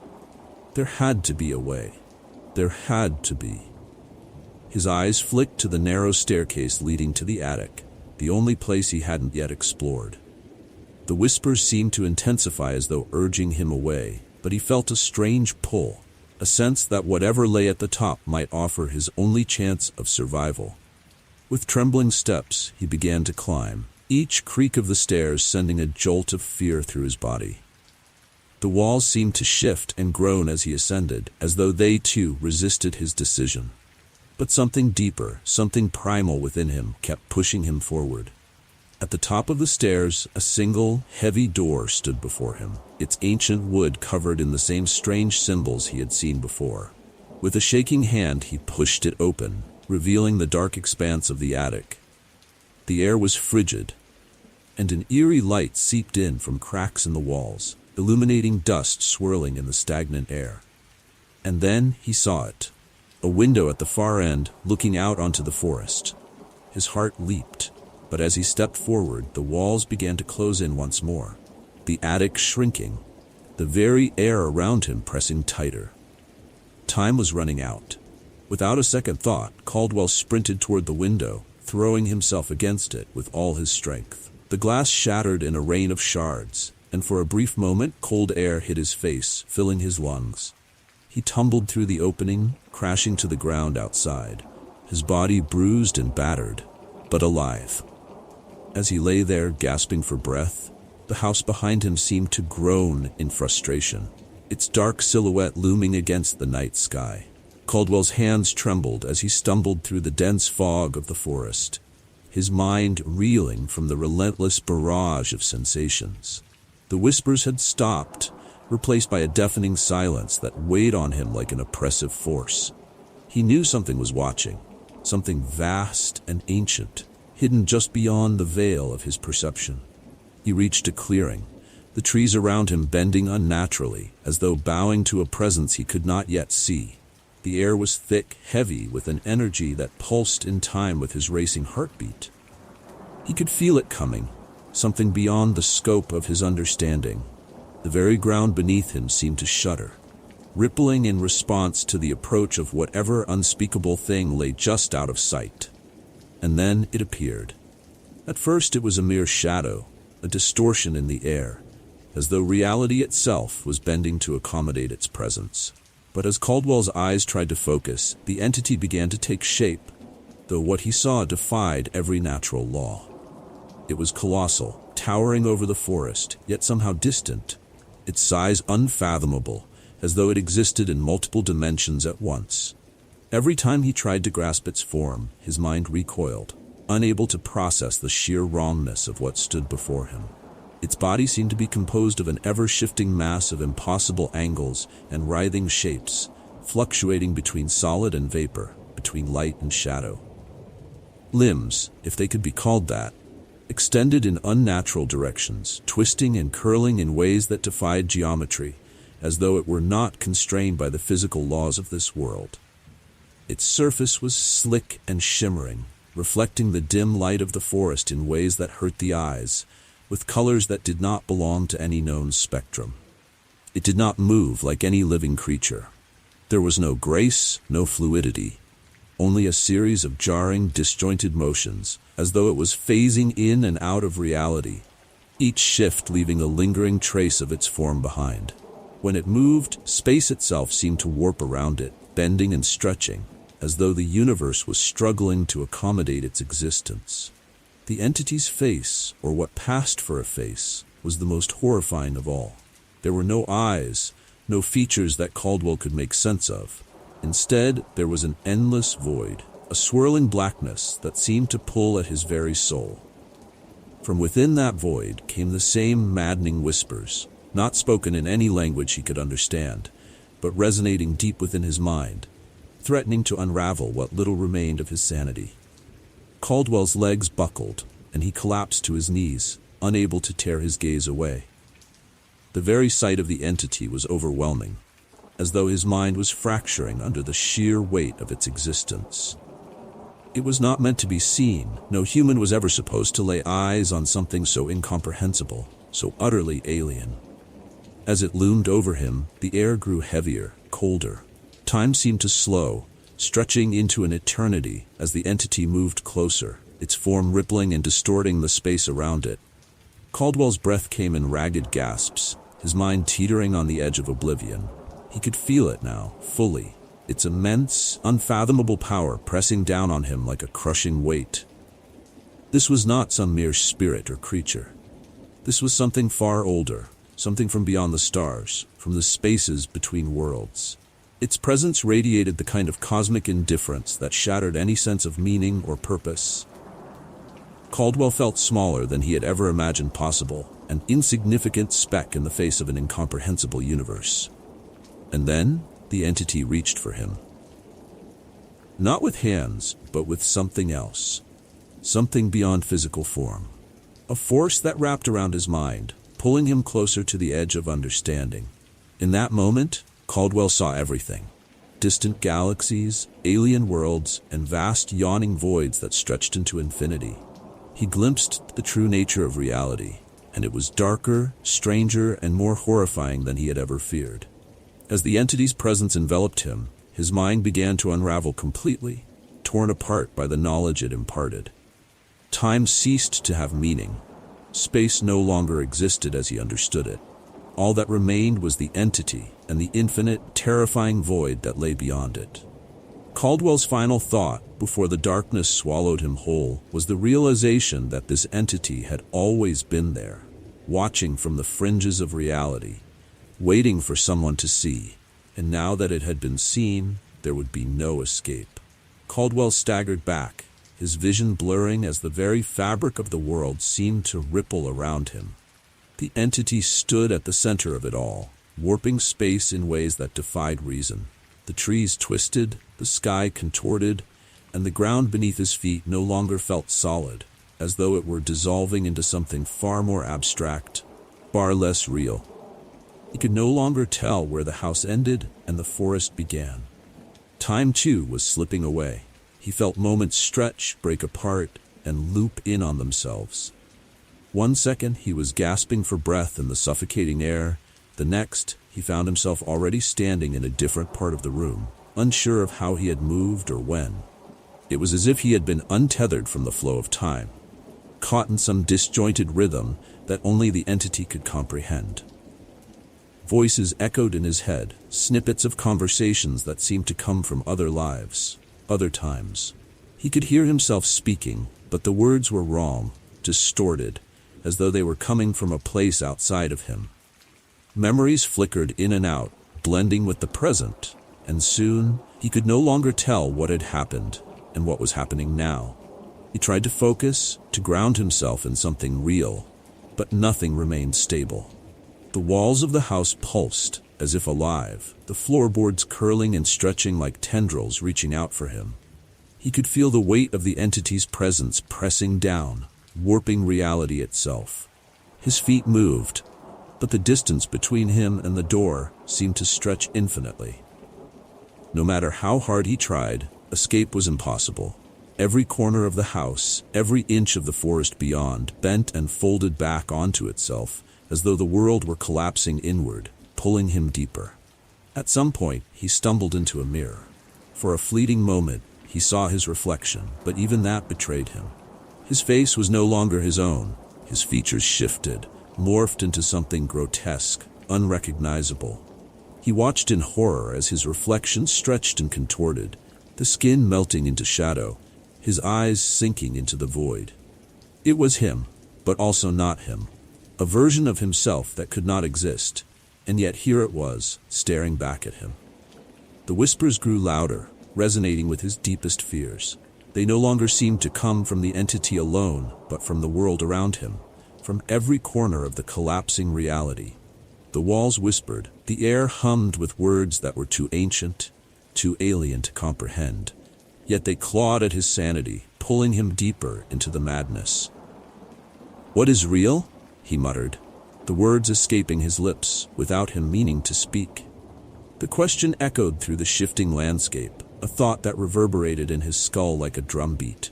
There had to be a way. There had to be. His eyes flicked to the narrow staircase leading to the attic, the only place he hadn't yet explored. The whispers seemed to intensify as though urging him away, but he felt a strange pull, a sense that whatever lay at the top might offer his only chance of survival. With trembling steps, he began to climb, each creak of the stairs sending a jolt of fear through his body. The walls seemed to shift and groan as he ascended, as though they too resisted his decision. But something deeper, something primal within him, kept pushing him forward. At the top of the stairs, a single, heavy door stood before him, its ancient wood covered in the same strange symbols he had seen before. With a shaking hand, he pushed it open, revealing the dark expanse of the attic. The air was frigid, and an eerie light seeped in from cracks in the walls, illuminating dust swirling in the stagnant air. And then he saw it, a window at the far end, looking out onto the forest. His heart leaped. But as he stepped forward, the walls began to close in once more, the attic shrinking, the very air around him pressing tighter. Time was running out. Without a second thought, Caldwell sprinted toward the window, throwing himself against it with all his strength. The glass shattered in a rain of shards, and for a brief moment, cold air hit his face, filling his lungs. He tumbled through the opening, crashing to the ground outside, his body bruised and battered, but alive. As he lay there, gasping for breath, the house behind him seemed to groan in frustration, its dark silhouette looming against the night sky. Caldwell's hands trembled as he stumbled through the dense fog of the forest, his mind reeling from the relentless barrage of sensations. The whispers had stopped, replaced by a deafening silence that weighed on him like an oppressive force. He knew something was watching, something vast and ancient, hidden just beyond the veil of his perception. He reached a clearing, the trees around him bending unnaturally, as though bowing to a presence he could not yet see. The air was thick, heavy, with an energy that pulsed in time with his racing heartbeat. He could feel it coming, something beyond the scope of his understanding. The very ground beneath him seemed to shudder, rippling in response to the approach of whatever unspeakable thing lay just out of sight. And then it appeared. At first it was a mere shadow, a distortion in the air, as though reality itself was bending to accommodate its presence. But as Caldwell's eyes tried to focus, the entity began to take shape, though what he saw defied every natural law. It was colossal, towering over the forest, yet somehow distant, its size unfathomable, as though it existed in multiple dimensions at once. Every time he tried to grasp its form, his mind recoiled, unable to process the sheer wrongness of what stood before him. Its body seemed to be composed of an ever-shifting mass of impossible angles and writhing shapes, fluctuating between solid and vapor, between light and shadow. Limbs, if they could be called that, extended in unnatural directions, twisting and curling in ways that defied geometry, as though it were not constrained by the physical laws of this world. Its surface was slick and shimmering, reflecting the dim light of the forest in ways that hurt the eyes, with colors that did not belong to any known spectrum. It did not move like any living creature. There was no grace, no fluidity, only a series of jarring, disjointed motions, as though it was phasing in and out of reality, each shift leaving a lingering trace of its form behind. When it moved, space itself seemed to warp around it, bending and stretching, as though the universe was struggling to accommodate its existence. The entity's face, or what passed for a face, was the most horrifying of all. There were no eyes, no features that Caldwell could make sense of. Instead, there was an endless void, a swirling blackness that seemed to pull at his very soul. From within that void came the same maddening whispers, not spoken in any language he could understand, but resonating deep within his mind, threatening to unravel what little remained of his sanity. Caldwell's legs buckled, and he collapsed to his knees, unable to tear his gaze away. The very sight of the entity was overwhelming, as though his mind was fracturing under the sheer weight of its existence. It was not meant to be seen. No human was ever supposed to lay eyes on something so incomprehensible, so utterly alien. As it loomed over him, the air grew heavier, colder. Time seemed to slow, stretching into an eternity as the entity moved closer, its form rippling and distorting the space around it. Caldwell's breath came in ragged gasps, his mind teetering on the edge of oblivion. He could feel it now, fully, its immense, unfathomable power pressing down on him like a crushing weight. This was not some mere spirit or creature. This was something far older, something from beyond the stars, from the spaces between worlds. Its presence radiated the kind of cosmic indifference that shattered any sense of meaning or purpose. Caldwell felt smaller than he had ever imagined possible, an insignificant speck in the face of an incomprehensible universe. And then, the entity reached for him. Not with hands, but with something else. Something beyond physical form. A force that wrapped around his mind, pulling him closer to the edge of understanding. In that moment, Caldwell saw everything. Distant galaxies, alien worlds, and vast yawning voids that stretched into infinity. He glimpsed the true nature of reality, and it was darker, stranger, and more horrifying than he had ever feared. As the entity's presence enveloped him, his mind began to unravel completely, torn apart by the knowledge it imparted. Time ceased to have meaning. Space no longer existed as he understood it. All that remained was the entity and the infinite, terrifying void that lay beyond it. Caldwell's final thought, before the darkness swallowed him whole, was the realization that this entity had always been there, watching from the fringes of reality, waiting for someone to see, and now that it had been seen, there would be no escape. Caldwell staggered back, his vision blurring as the very fabric of the world seemed to ripple around him. The entity stood at the center of it all, warping space in ways that defied reason. The trees twisted, the sky contorted, and the ground beneath his feet no longer felt solid, as though it were dissolving into something far more abstract, far less real. He could no longer tell where the house ended and the forest began. Time, too, was slipping away. He felt moments stretch, break apart, and loop in on themselves. One second, he was gasping for breath in the suffocating air. The next, he found himself already standing in a different part of the room, unsure of how he had moved or when. It was as if he had been untethered from the flow of time, caught in some disjointed rhythm that only the entity could comprehend. Voices echoed in his head, snippets of conversations that seemed to come from other lives, other times. He could hear himself speaking, but the words were wrong, distorted, as though they were coming from a place outside of him. Memories flickered in and out, blending with the present, and soon he could no longer tell what had happened and what was happening now. He tried to focus, to ground himself in something real, but nothing remained stable. The walls of the house pulsed, as if alive, the floorboards curling and stretching like tendrils reaching out for him. He could feel the weight of the entity's presence pressing down, warping reality itself. His feet moved, but the distance between him and the door seemed to stretch infinitely. No matter how hard he tried, escape was impossible. Every corner of the house, every inch of the forest beyond, bent and folded back onto itself, as though the world were collapsing inward, pulling him deeper. At some point, he stumbled into a mirror. For a fleeting moment, he saw his reflection, but even that betrayed him. His face was no longer his own. His features shifted, morphed into something grotesque, unrecognizable. He watched in horror as his reflection stretched and contorted, the skin melting into shadow, his eyes sinking into the void. It was him, but also not him. A version of himself that could not exist, and yet here it was, staring back at him. The whispers grew louder, resonating with his deepest fears. They no longer seemed to come from the entity alone, but from the world around him, from every corner of the collapsing reality. The walls whispered, the air hummed with words that were too ancient, too alien to comprehend. Yet they clawed at his sanity, pulling him deeper into the madness. "What is real?" he muttered, the words escaping his lips without him meaning to speak. The question echoed through the shifting landscape, a thought that reverberated in his skull like a drumbeat.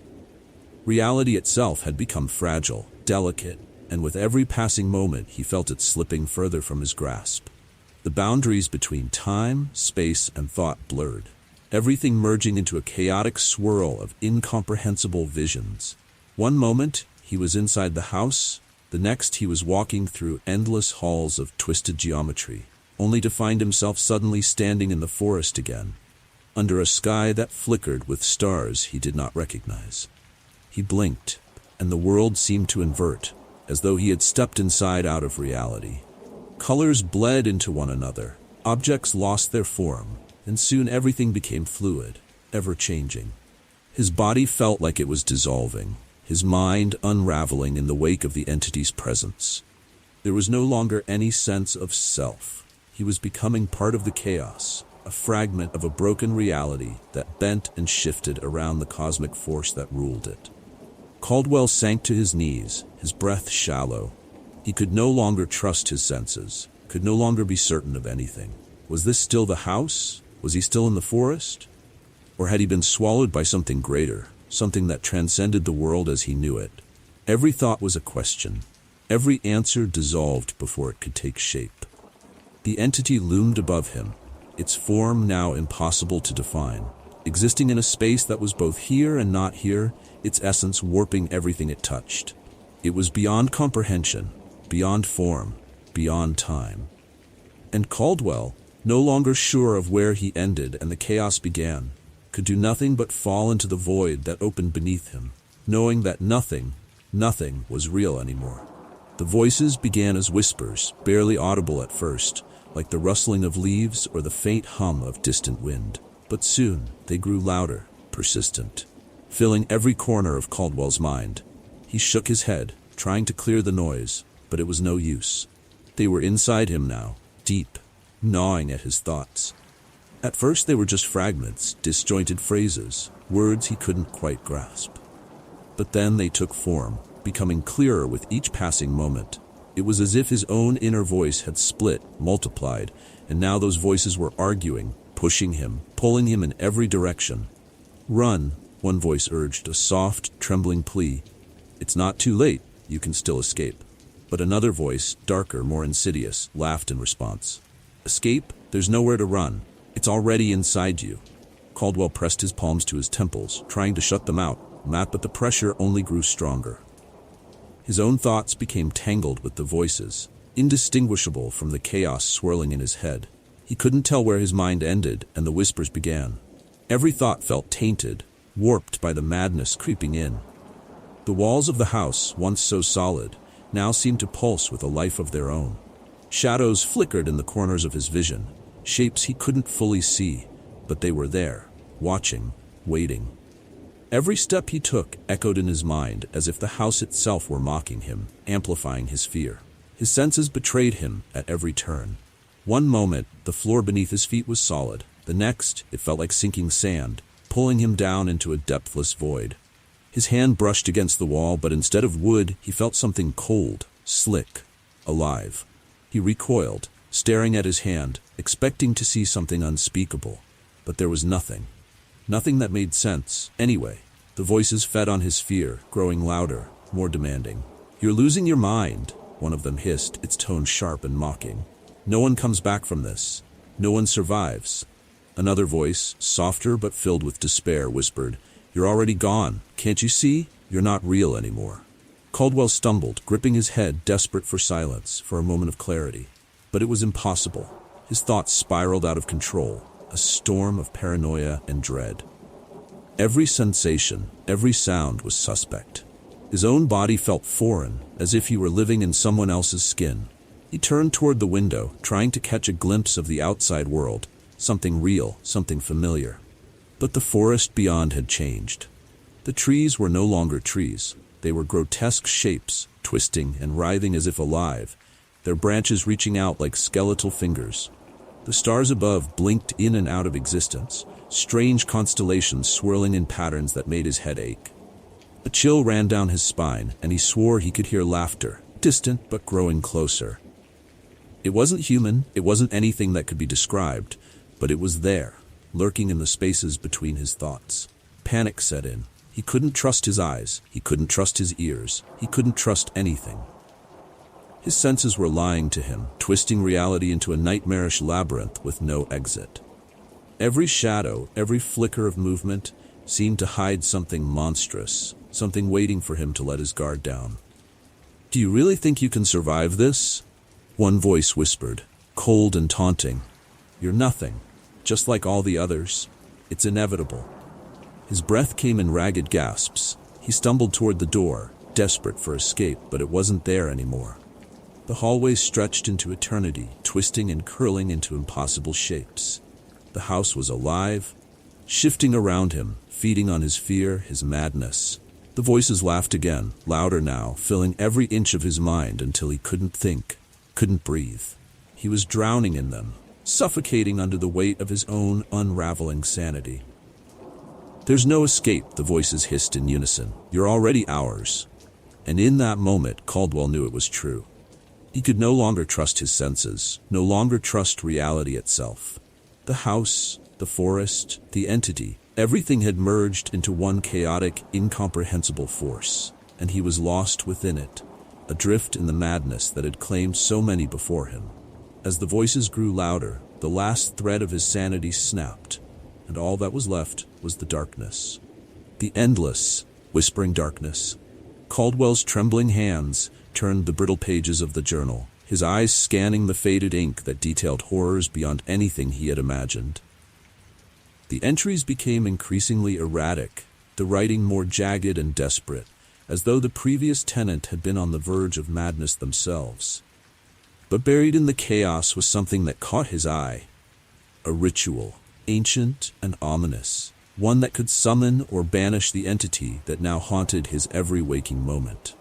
Reality itself had become fragile, delicate, and with every passing moment he felt it slipping further from his grasp. The boundaries between time, space, and thought blurred, everything merging into a chaotic swirl of incomprehensible visions. One moment, he was inside the house. The next, he was walking through endless halls of twisted geometry, only to find himself suddenly standing in the forest again, under a sky that flickered with stars he did not recognize. He blinked, and the world seemed to invert, as though he had stepped inside out of reality. Colors bled into one another, objects lost their form, and soon everything became fluid, ever-changing. His body felt like it was dissolving, his mind unraveling in the wake of the entity's presence. There was no longer any sense of self. He was becoming part of the chaos, a fragment of a broken reality that bent and shifted around the cosmic force that ruled it. Caldwell sank to his knees, his breath shallow. He could no longer trust his senses, could no longer be certain of anything. Was this still the house? Was he still in the forest? Or had he been swallowed by something greater, something that transcended the world as he knew it? Every thought was a question. Every answer dissolved before it could take shape. The entity loomed above him, its form now impossible to define, existing in a space that was both here and not here, its essence warping everything it touched. It was beyond comprehension, beyond form, beyond time. And Caldwell, no longer sure of where he ended and the chaos began, could do nothing but fall into the void that opened beneath him, knowing that nothing was real anymore. The voices began as whispers, barely audible at first, like the rustling of leaves or the faint hum of distant wind. But soon they grew louder, persistent, filling every corner of Caldwell's mind. He shook his head, trying to clear the noise, but it was no use. They were inside him now, deep, gnawing at his thoughts. At first they were just fragments, disjointed phrases, words he couldn't quite grasp. But then they took form, becoming clearer with each passing moment. It was as if his own inner voice had split, multiplied, and now those voices were arguing, pushing him, pulling him in every direction. "Run," one voice urged, a soft, trembling plea. "It's not too late, you can still escape." But another voice, darker, more insidious, laughed in response. "Escape? There's nowhere to run. It's already inside you." Caldwell pressed his palms to his temples, trying to shut them out, but the pressure only grew stronger. His own thoughts became tangled with the voices, indistinguishable from the chaos swirling in his head. He couldn't tell where his mind ended and the whispers began. Every thought felt tainted, warped by the madness creeping in. The walls of the house, once so solid, now seemed to pulse with a life of their own. Shadows flickered in the corners of his vision, shapes he couldn't fully see, but they were there, watching, waiting. Every step he took echoed in his mind as if the house itself were mocking him, amplifying his fear. His senses betrayed him at every turn. One moment, the floor beneath his feet was solid. The next, it felt like sinking sand, pulling him down into a depthless void. His hand brushed against the wall, but instead of wood, he felt something cold, slick, alive. He recoiled, staring at his hand, expecting to see something unspeakable. But there was nothing. Nothing that made sense. Anyway, the voices fed on his fear, growing louder, more demanding. "You're losing your mind," one of them hissed, its tone sharp and mocking. "No one comes back from this. No one survives." Another voice, softer but filled with despair, whispered, "You're already gone. Can't you see? You're not real anymore." Caldwell stumbled, gripping his head, desperate for silence, for a moment of clarity. But it was impossible. His thoughts spiraled out of control, a storm of paranoia and dread. Every sensation, every sound was suspect. His own body felt foreign, as if he were living in someone else's skin. He turned toward the window, trying to catch a glimpse of the outside world, something real, something familiar. But the forest beyond had changed. The trees were no longer trees. They were grotesque shapes, twisting and writhing as if alive, their branches reaching out like skeletal fingers. The stars above blinked in and out of existence, strange constellations swirling in patterns that made his head ache. A chill ran down his spine, and he swore he could hear laughter, distant but growing closer. It wasn't human, it wasn't anything that could be described, but it was there, lurking in the spaces between his thoughts. Panic set in. He couldn't trust his eyes, he couldn't trust his ears, he couldn't trust anything. His senses were lying to him, twisting reality into a nightmarish labyrinth with no exit. Every shadow, every flicker of movement, seemed to hide something monstrous, something waiting for him to let his guard down. "Do you really think you can survive this?" One voice whispered, cold and taunting. "You're nothing, just like all the others. It's inevitable." His breath came in ragged gasps. He stumbled toward the door, desperate for escape, but it wasn't there anymore. The hallway stretched into eternity, twisting and curling into impossible shapes. The house was alive, shifting around him, feeding on his fear, his madness. The voices laughed again, louder now, filling every inch of his mind until he couldn't think, couldn't breathe. He was drowning in them, suffocating under the weight of his own unraveling sanity. "There's no escape," the voices hissed in unison. "You're already ours." And in that moment, Caldwell knew it was true. He could no longer trust his senses, no longer trust reality itself. The house, the forest, the entity, everything had merged into one chaotic, incomprehensible force, and he was lost within it, adrift in the madness that had claimed so many before him. As the voices grew louder, the last thread of his sanity snapped, and all that was left was the darkness. The endless, whispering darkness. Caldwell's trembling hands turned the brittle pages of the journal, his eyes scanning the faded ink that detailed horrors beyond anything he had imagined. The entries became increasingly erratic, the writing more jagged and desperate, as though the previous tenant had been on the verge of madness themselves. But buried in the chaos was something that caught his eye. A ritual, ancient and ominous, one that could summon or banish the entity that now haunted his every waking moment.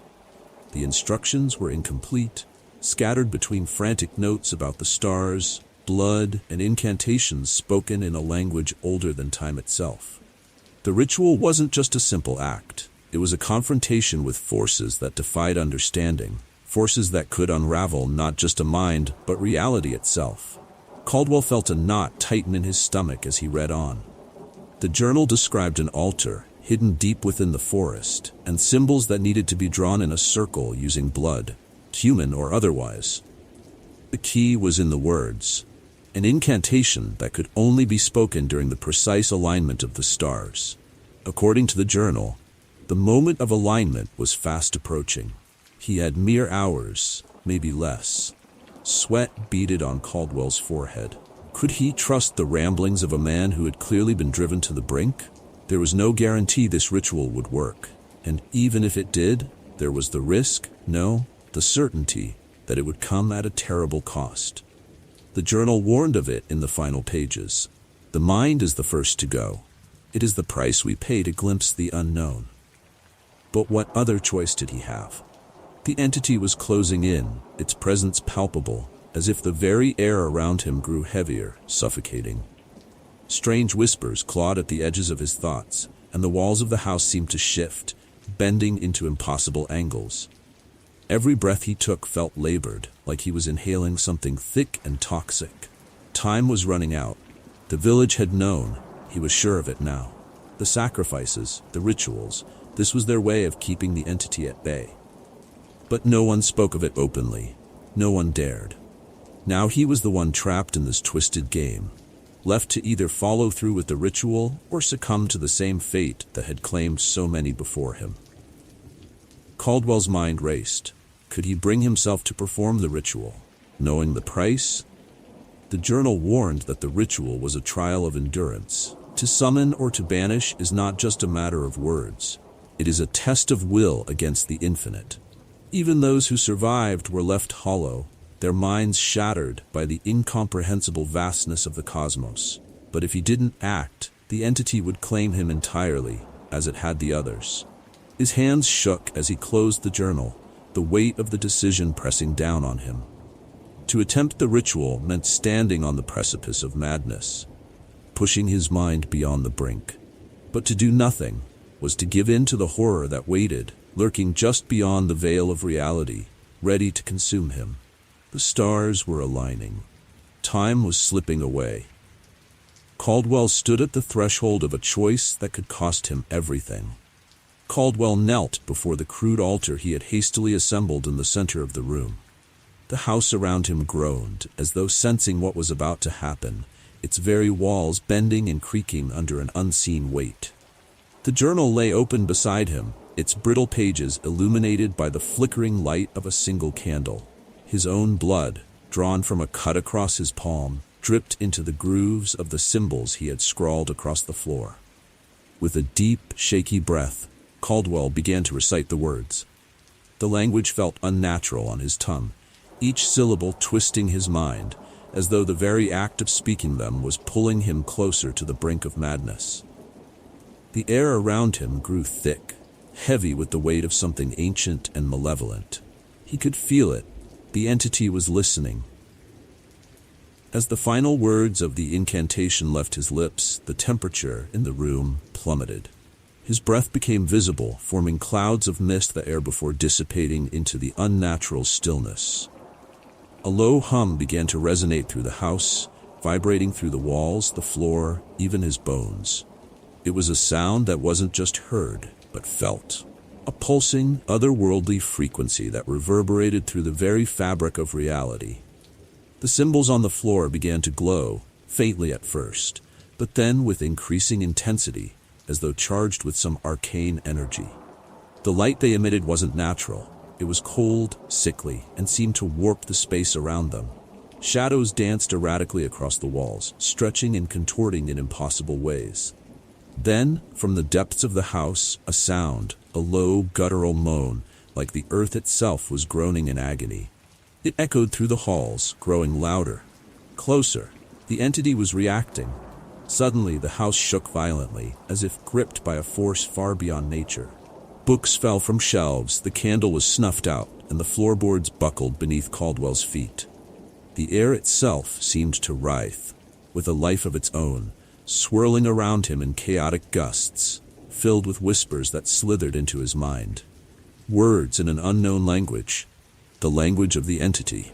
The instructions were incomplete, scattered between frantic notes about the stars, blood, and incantations spoken in a language older than time itself. The ritual wasn't just a simple act. It was a confrontation with forces that defied understanding, forces that could unravel not just a mind, but reality itself. Caldwell felt a knot tighten in his stomach as he read on. The journal described an altar, hidden deep within the forest, and symbols that needed to be drawn in a circle using blood, human or otherwise. The key was in the words, an incantation that could only be spoken during the precise alignment of the stars. According to the journal, the moment of alignment was fast approaching. He had mere hours, maybe less. Sweat beaded on Caldwell's forehead. Could he trust the ramblings of a man who had clearly been driven to the brink? There was no guarantee this ritual would work, and even if it did, there was the risk, no, the certainty, that it would come at a terrible cost. The journal warned of it in the final pages. The mind is the first to go. It is the price we pay to glimpse the unknown. But what other choice did he have? The entity was closing in, its presence palpable, as if the very air around him grew heavier, suffocating. Strange whispers clawed at the edges of his thoughts, and the walls of the house seemed to shift, bending into impossible angles. Every breath he took felt labored, like he was inhaling something thick and toxic. Time was running out. The village had known. He was sure of it now. The sacrifices, the rituals, this was their way of keeping the entity at bay. But no one spoke of it openly. No one dared. Now he was the one trapped in this twisted game, left to either follow through with the ritual or succumb to the same fate that had claimed so many before him. Caldwell's mind raced. Could he bring himself to perform the ritual, knowing the price? The journal warned that the ritual was a trial of endurance. To summon or to banish is not just a matter of words. It is a test of will against the infinite. Even those who survived were left hollow, their minds shattered by the incomprehensible vastness of the cosmos. But if he didn't act, the entity would claim him entirely, as it had the others. His hands shook as he closed the journal, the weight of the decision pressing down on him. To attempt the ritual meant standing on the precipice of madness, pushing his mind beyond the brink. But to do nothing was to give in to the horror that waited, lurking just beyond the veil of reality, ready to consume him. The stars were aligning. Time was slipping away. Caldwell stood at the threshold of a choice that could cost him everything. Caldwell knelt before the crude altar he had hastily assembled in the center of the room. The house around him groaned, as though sensing what was about to happen, its very walls bending and creaking under an unseen weight. The journal lay open beside him, its brittle pages illuminated by the flickering light of a single candle. His own blood, drawn from a cut across his palm, dripped into the grooves of the symbols he had scrawled across the floor. With a deep, shaky breath, Caldwell began to recite the words. The language felt unnatural on his tongue, each syllable twisting his mind, as though the very act of speaking them was pulling him closer to the brink of madness. The air around him grew thick, heavy with the weight of something ancient and malevolent. He could feel it. The entity was listening. As the final words of the incantation left his lips, the temperature in the room plummeted. His breath became visible, forming clouds of mist the air before dissipating into the unnatural stillness. A low hum began to resonate through the house, vibrating through the walls, the floor, even his bones. It was a sound that wasn't just heard, but felt. A pulsing, otherworldly frequency that reverberated through the very fabric of reality. The symbols on the floor began to glow, faintly at first, but then with increasing intensity, as though charged with some arcane energy. The light they emitted wasn't natural. It was cold, sickly, and seemed to warp the space around them. Shadows danced erratically across the walls, stretching and contorting in impossible ways. Then, from the depths of the house, a sound, a low, guttural moan, like the earth itself was groaning in agony. It echoed through the halls, growing louder. Closer. The entity was reacting. Suddenly, the house shook violently, as if gripped by a force far beyond nature. Books fell from shelves, the candle was snuffed out, and the floorboards buckled beneath Caldwell's feet. The air itself seemed to writhe, with a life of its own, swirling around him in chaotic gusts, filled with whispers that slithered into his mind. Words in an unknown language, the language of the entity.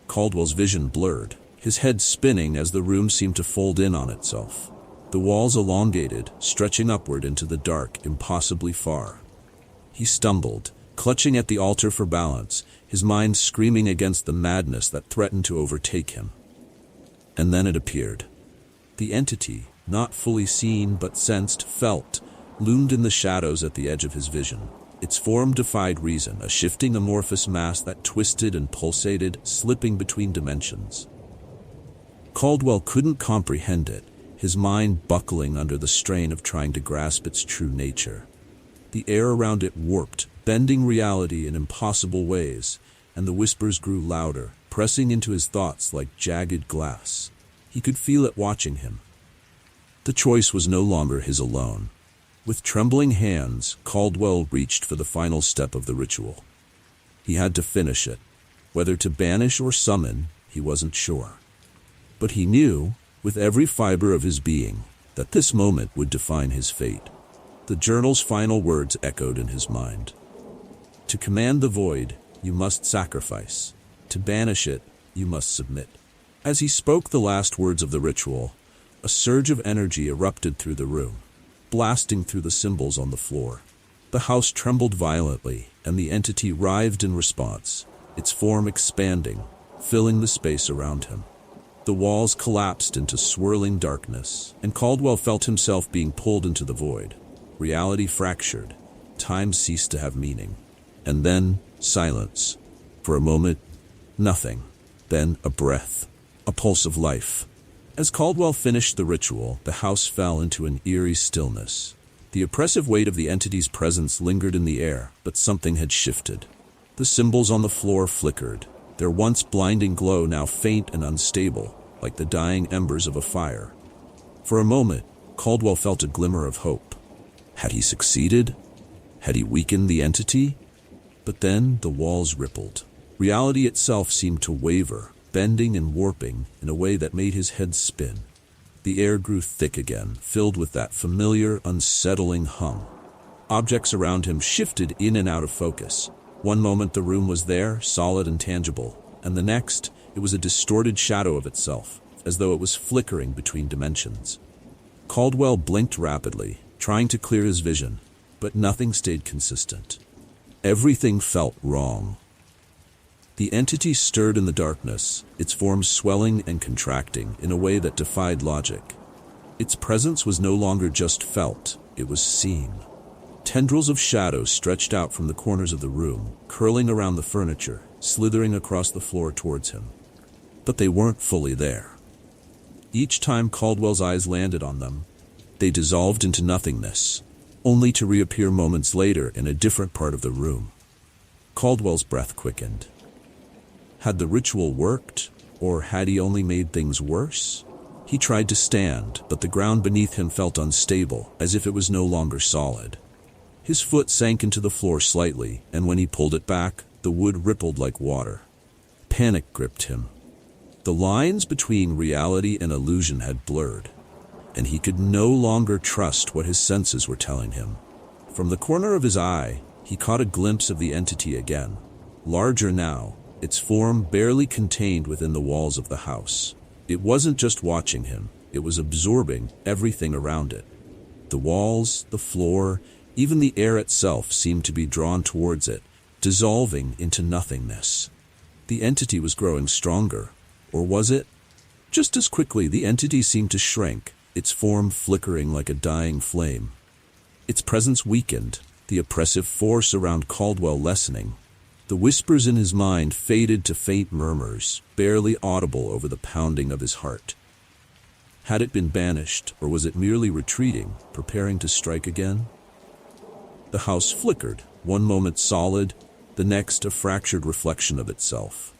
Caldwell's vision blurred, his head spinning as the room seemed to fold in on itself. The walls elongated, stretching upward into the dark, impossibly far. He stumbled, clutching at the altar for balance, his mind screaming against the madness that threatened to overtake him. And then it appeared. The entity, not fully seen but sensed, felt, loomed in the shadows at the edge of his vision. Its form defied reason, a shifting amorphous mass that twisted and pulsated, slipping between dimensions. Caldwell couldn't comprehend it, his mind buckling under the strain of trying to grasp its true nature. The air around it warped, bending reality in impossible ways, and the whispers grew louder, pressing into his thoughts like jagged glass. He could feel it watching him. The choice was no longer his alone. With trembling hands, Caldwell reached for the final step of the ritual. He had to finish it. Whether to banish or summon, he wasn't sure. But he knew, with every fiber of his being, that this moment would define his fate. The journal's final words echoed in his mind. To command the void, you must sacrifice. To banish it, you must submit. As he spoke the last words of the ritual, a surge of energy erupted through the room, blasting through the symbols on the floor. The house trembled violently, and the entity writhed in response, its form expanding, filling the space around him. The walls collapsed into swirling darkness, and Caldwell felt himself being pulled into the void. Reality fractured. Time ceased to have meaning. And then, silence. For a moment, nothing. Then a breath, a pulse of life. As Caldwell finished the ritual, the house fell into an eerie stillness. The oppressive weight of the entity's presence lingered in the air, but something had shifted. The symbols on the floor flickered, their once blinding glow now faint and unstable, like the dying embers of a fire. For a moment, Caldwell felt a glimmer of hope. Had he succeeded? Had he weakened the entity? But then the walls rippled. Reality itself seemed to waver, bending and warping in a way that made his head spin. The air grew thick again, filled with that familiar, unsettling hum. Objects around him shifted in and out of focus. One moment the room was there, solid and tangible, and the next, it was a distorted shadow of itself, as though it was flickering between dimensions. Caldwell blinked rapidly, trying to clear his vision, but nothing stayed consistent. Everything felt wrong. The entity stirred in the darkness, its form swelling and contracting in a way that defied logic. Its presence was no longer just felt, it was seen. Tendrils of shadow stretched out from the corners of the room, curling around the furniture, slithering across the floor towards him. But they weren't fully there. Each time Caldwell's eyes landed on them, they dissolved into nothingness, only to reappear moments later in a different part of the room. Caldwell's breath quickened. Had the ritual worked, or had he only made things worse? He tried to stand, but the ground beneath him felt unstable, as if it was no longer solid. His foot sank into the floor slightly, and when he pulled it back, the wood rippled like water. Panic gripped him. The lines between reality and illusion had blurred, and he could no longer trust what his senses were telling him. From the corner of his eye, he caught a glimpse of the entity again, larger now, its form barely contained within the walls of the house. It wasn't just watching him, it was absorbing everything around it. The walls, the floor, even the air itself seemed to be drawn towards it, dissolving into nothingness. The entity was growing stronger, or was it? Just as quickly, the entity seemed to shrink, its form flickering like a dying flame. Its presence weakened, the oppressive force around Caldwell lessening. The whispers in his mind faded to faint murmurs, barely audible over the pounding of his heart. Had it been banished, or was it merely retreating, preparing to strike again? The house flickered, one moment solid, the next a fractured reflection of itself.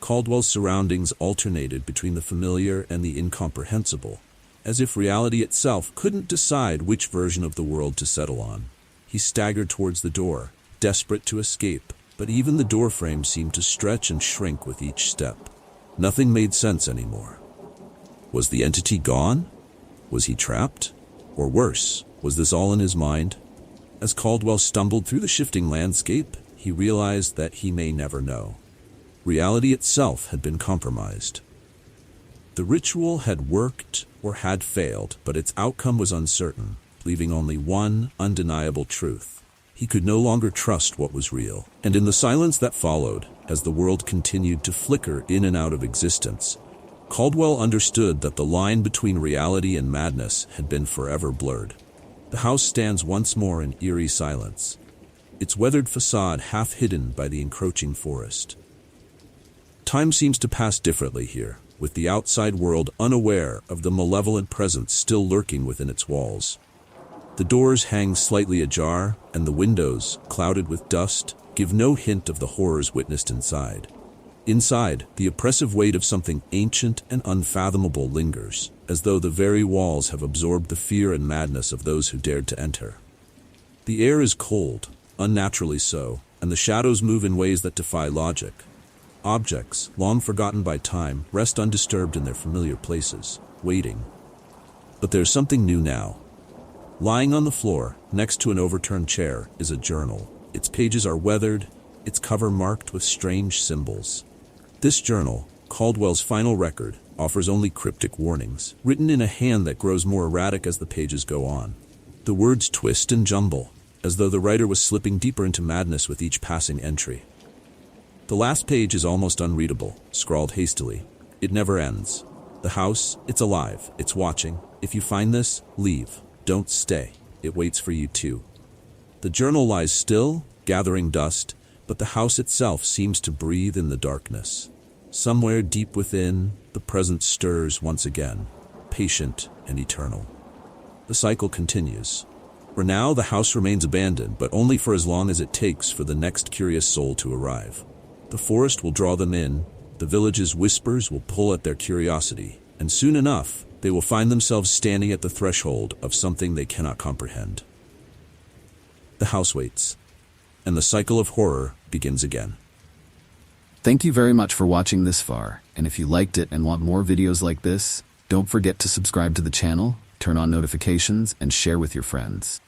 Caldwell's surroundings alternated between the familiar and the incomprehensible, as if reality itself couldn't decide which version of the world to settle on. He staggered towards the door, desperate to escape, but even the doorframe seemed to stretch and shrink with each step. Nothing made sense anymore. Was the entity gone? Was he trapped? Or worse, was this all in his mind? As Caldwell stumbled through the shifting landscape, he realized that he may never know. Reality itself had been compromised. The ritual had worked or had failed, but its outcome was uncertain, leaving only one undeniable truth. He could no longer trust what was real. And in the silence that followed, as the world continued to flicker in and out of existence, Caldwell understood that the line between reality and madness had been forever blurred. The house stands once more in eerie silence, its weathered facade half hidden by the encroaching forest. Time seems to pass differently here, with the outside world unaware of the malevolent presence still lurking within its walls. The doors hang slightly ajar, and the windows, clouded with dust, give no hint of the horrors witnessed inside. Inside, the oppressive weight of something ancient and unfathomable lingers, as though the very walls have absorbed the fear and madness of those who dared to enter. The air is cold, unnaturally so, and the shadows move in ways that defy logic. Objects, long forgotten by time, rest undisturbed in their familiar places, waiting. But there's something new now. Lying on the floor, next to an overturned chair, is a journal. Its pages are weathered, its cover marked with strange symbols. This journal, Caldwell's final record, offers only cryptic warnings, written in a hand that grows more erratic as the pages go on. The words twist and jumble, as though the writer was slipping deeper into madness with each passing entry. The last page is almost unreadable, scrawled hastily. It never ends. The house, it's alive, it's watching. If you find this, leave. Don't stay. It waits for you too. The journal lies still, gathering dust, but the house itself seems to breathe in the darkness. Somewhere deep within, the presence stirs once again, patient and eternal. The cycle continues. For now, the house remains abandoned, but only for as long as it takes for the next curious soul to arrive. The forest will draw them in, the village's whispers will pull at their curiosity, and soon enough, they will find themselves standing at the threshold of something they cannot comprehend. The house waits, and the cycle of horror begins again. Thank you very much for watching this far, and if you liked it and want more videos like this, don't forget to subscribe to the channel, turn on notifications, and share with your friends.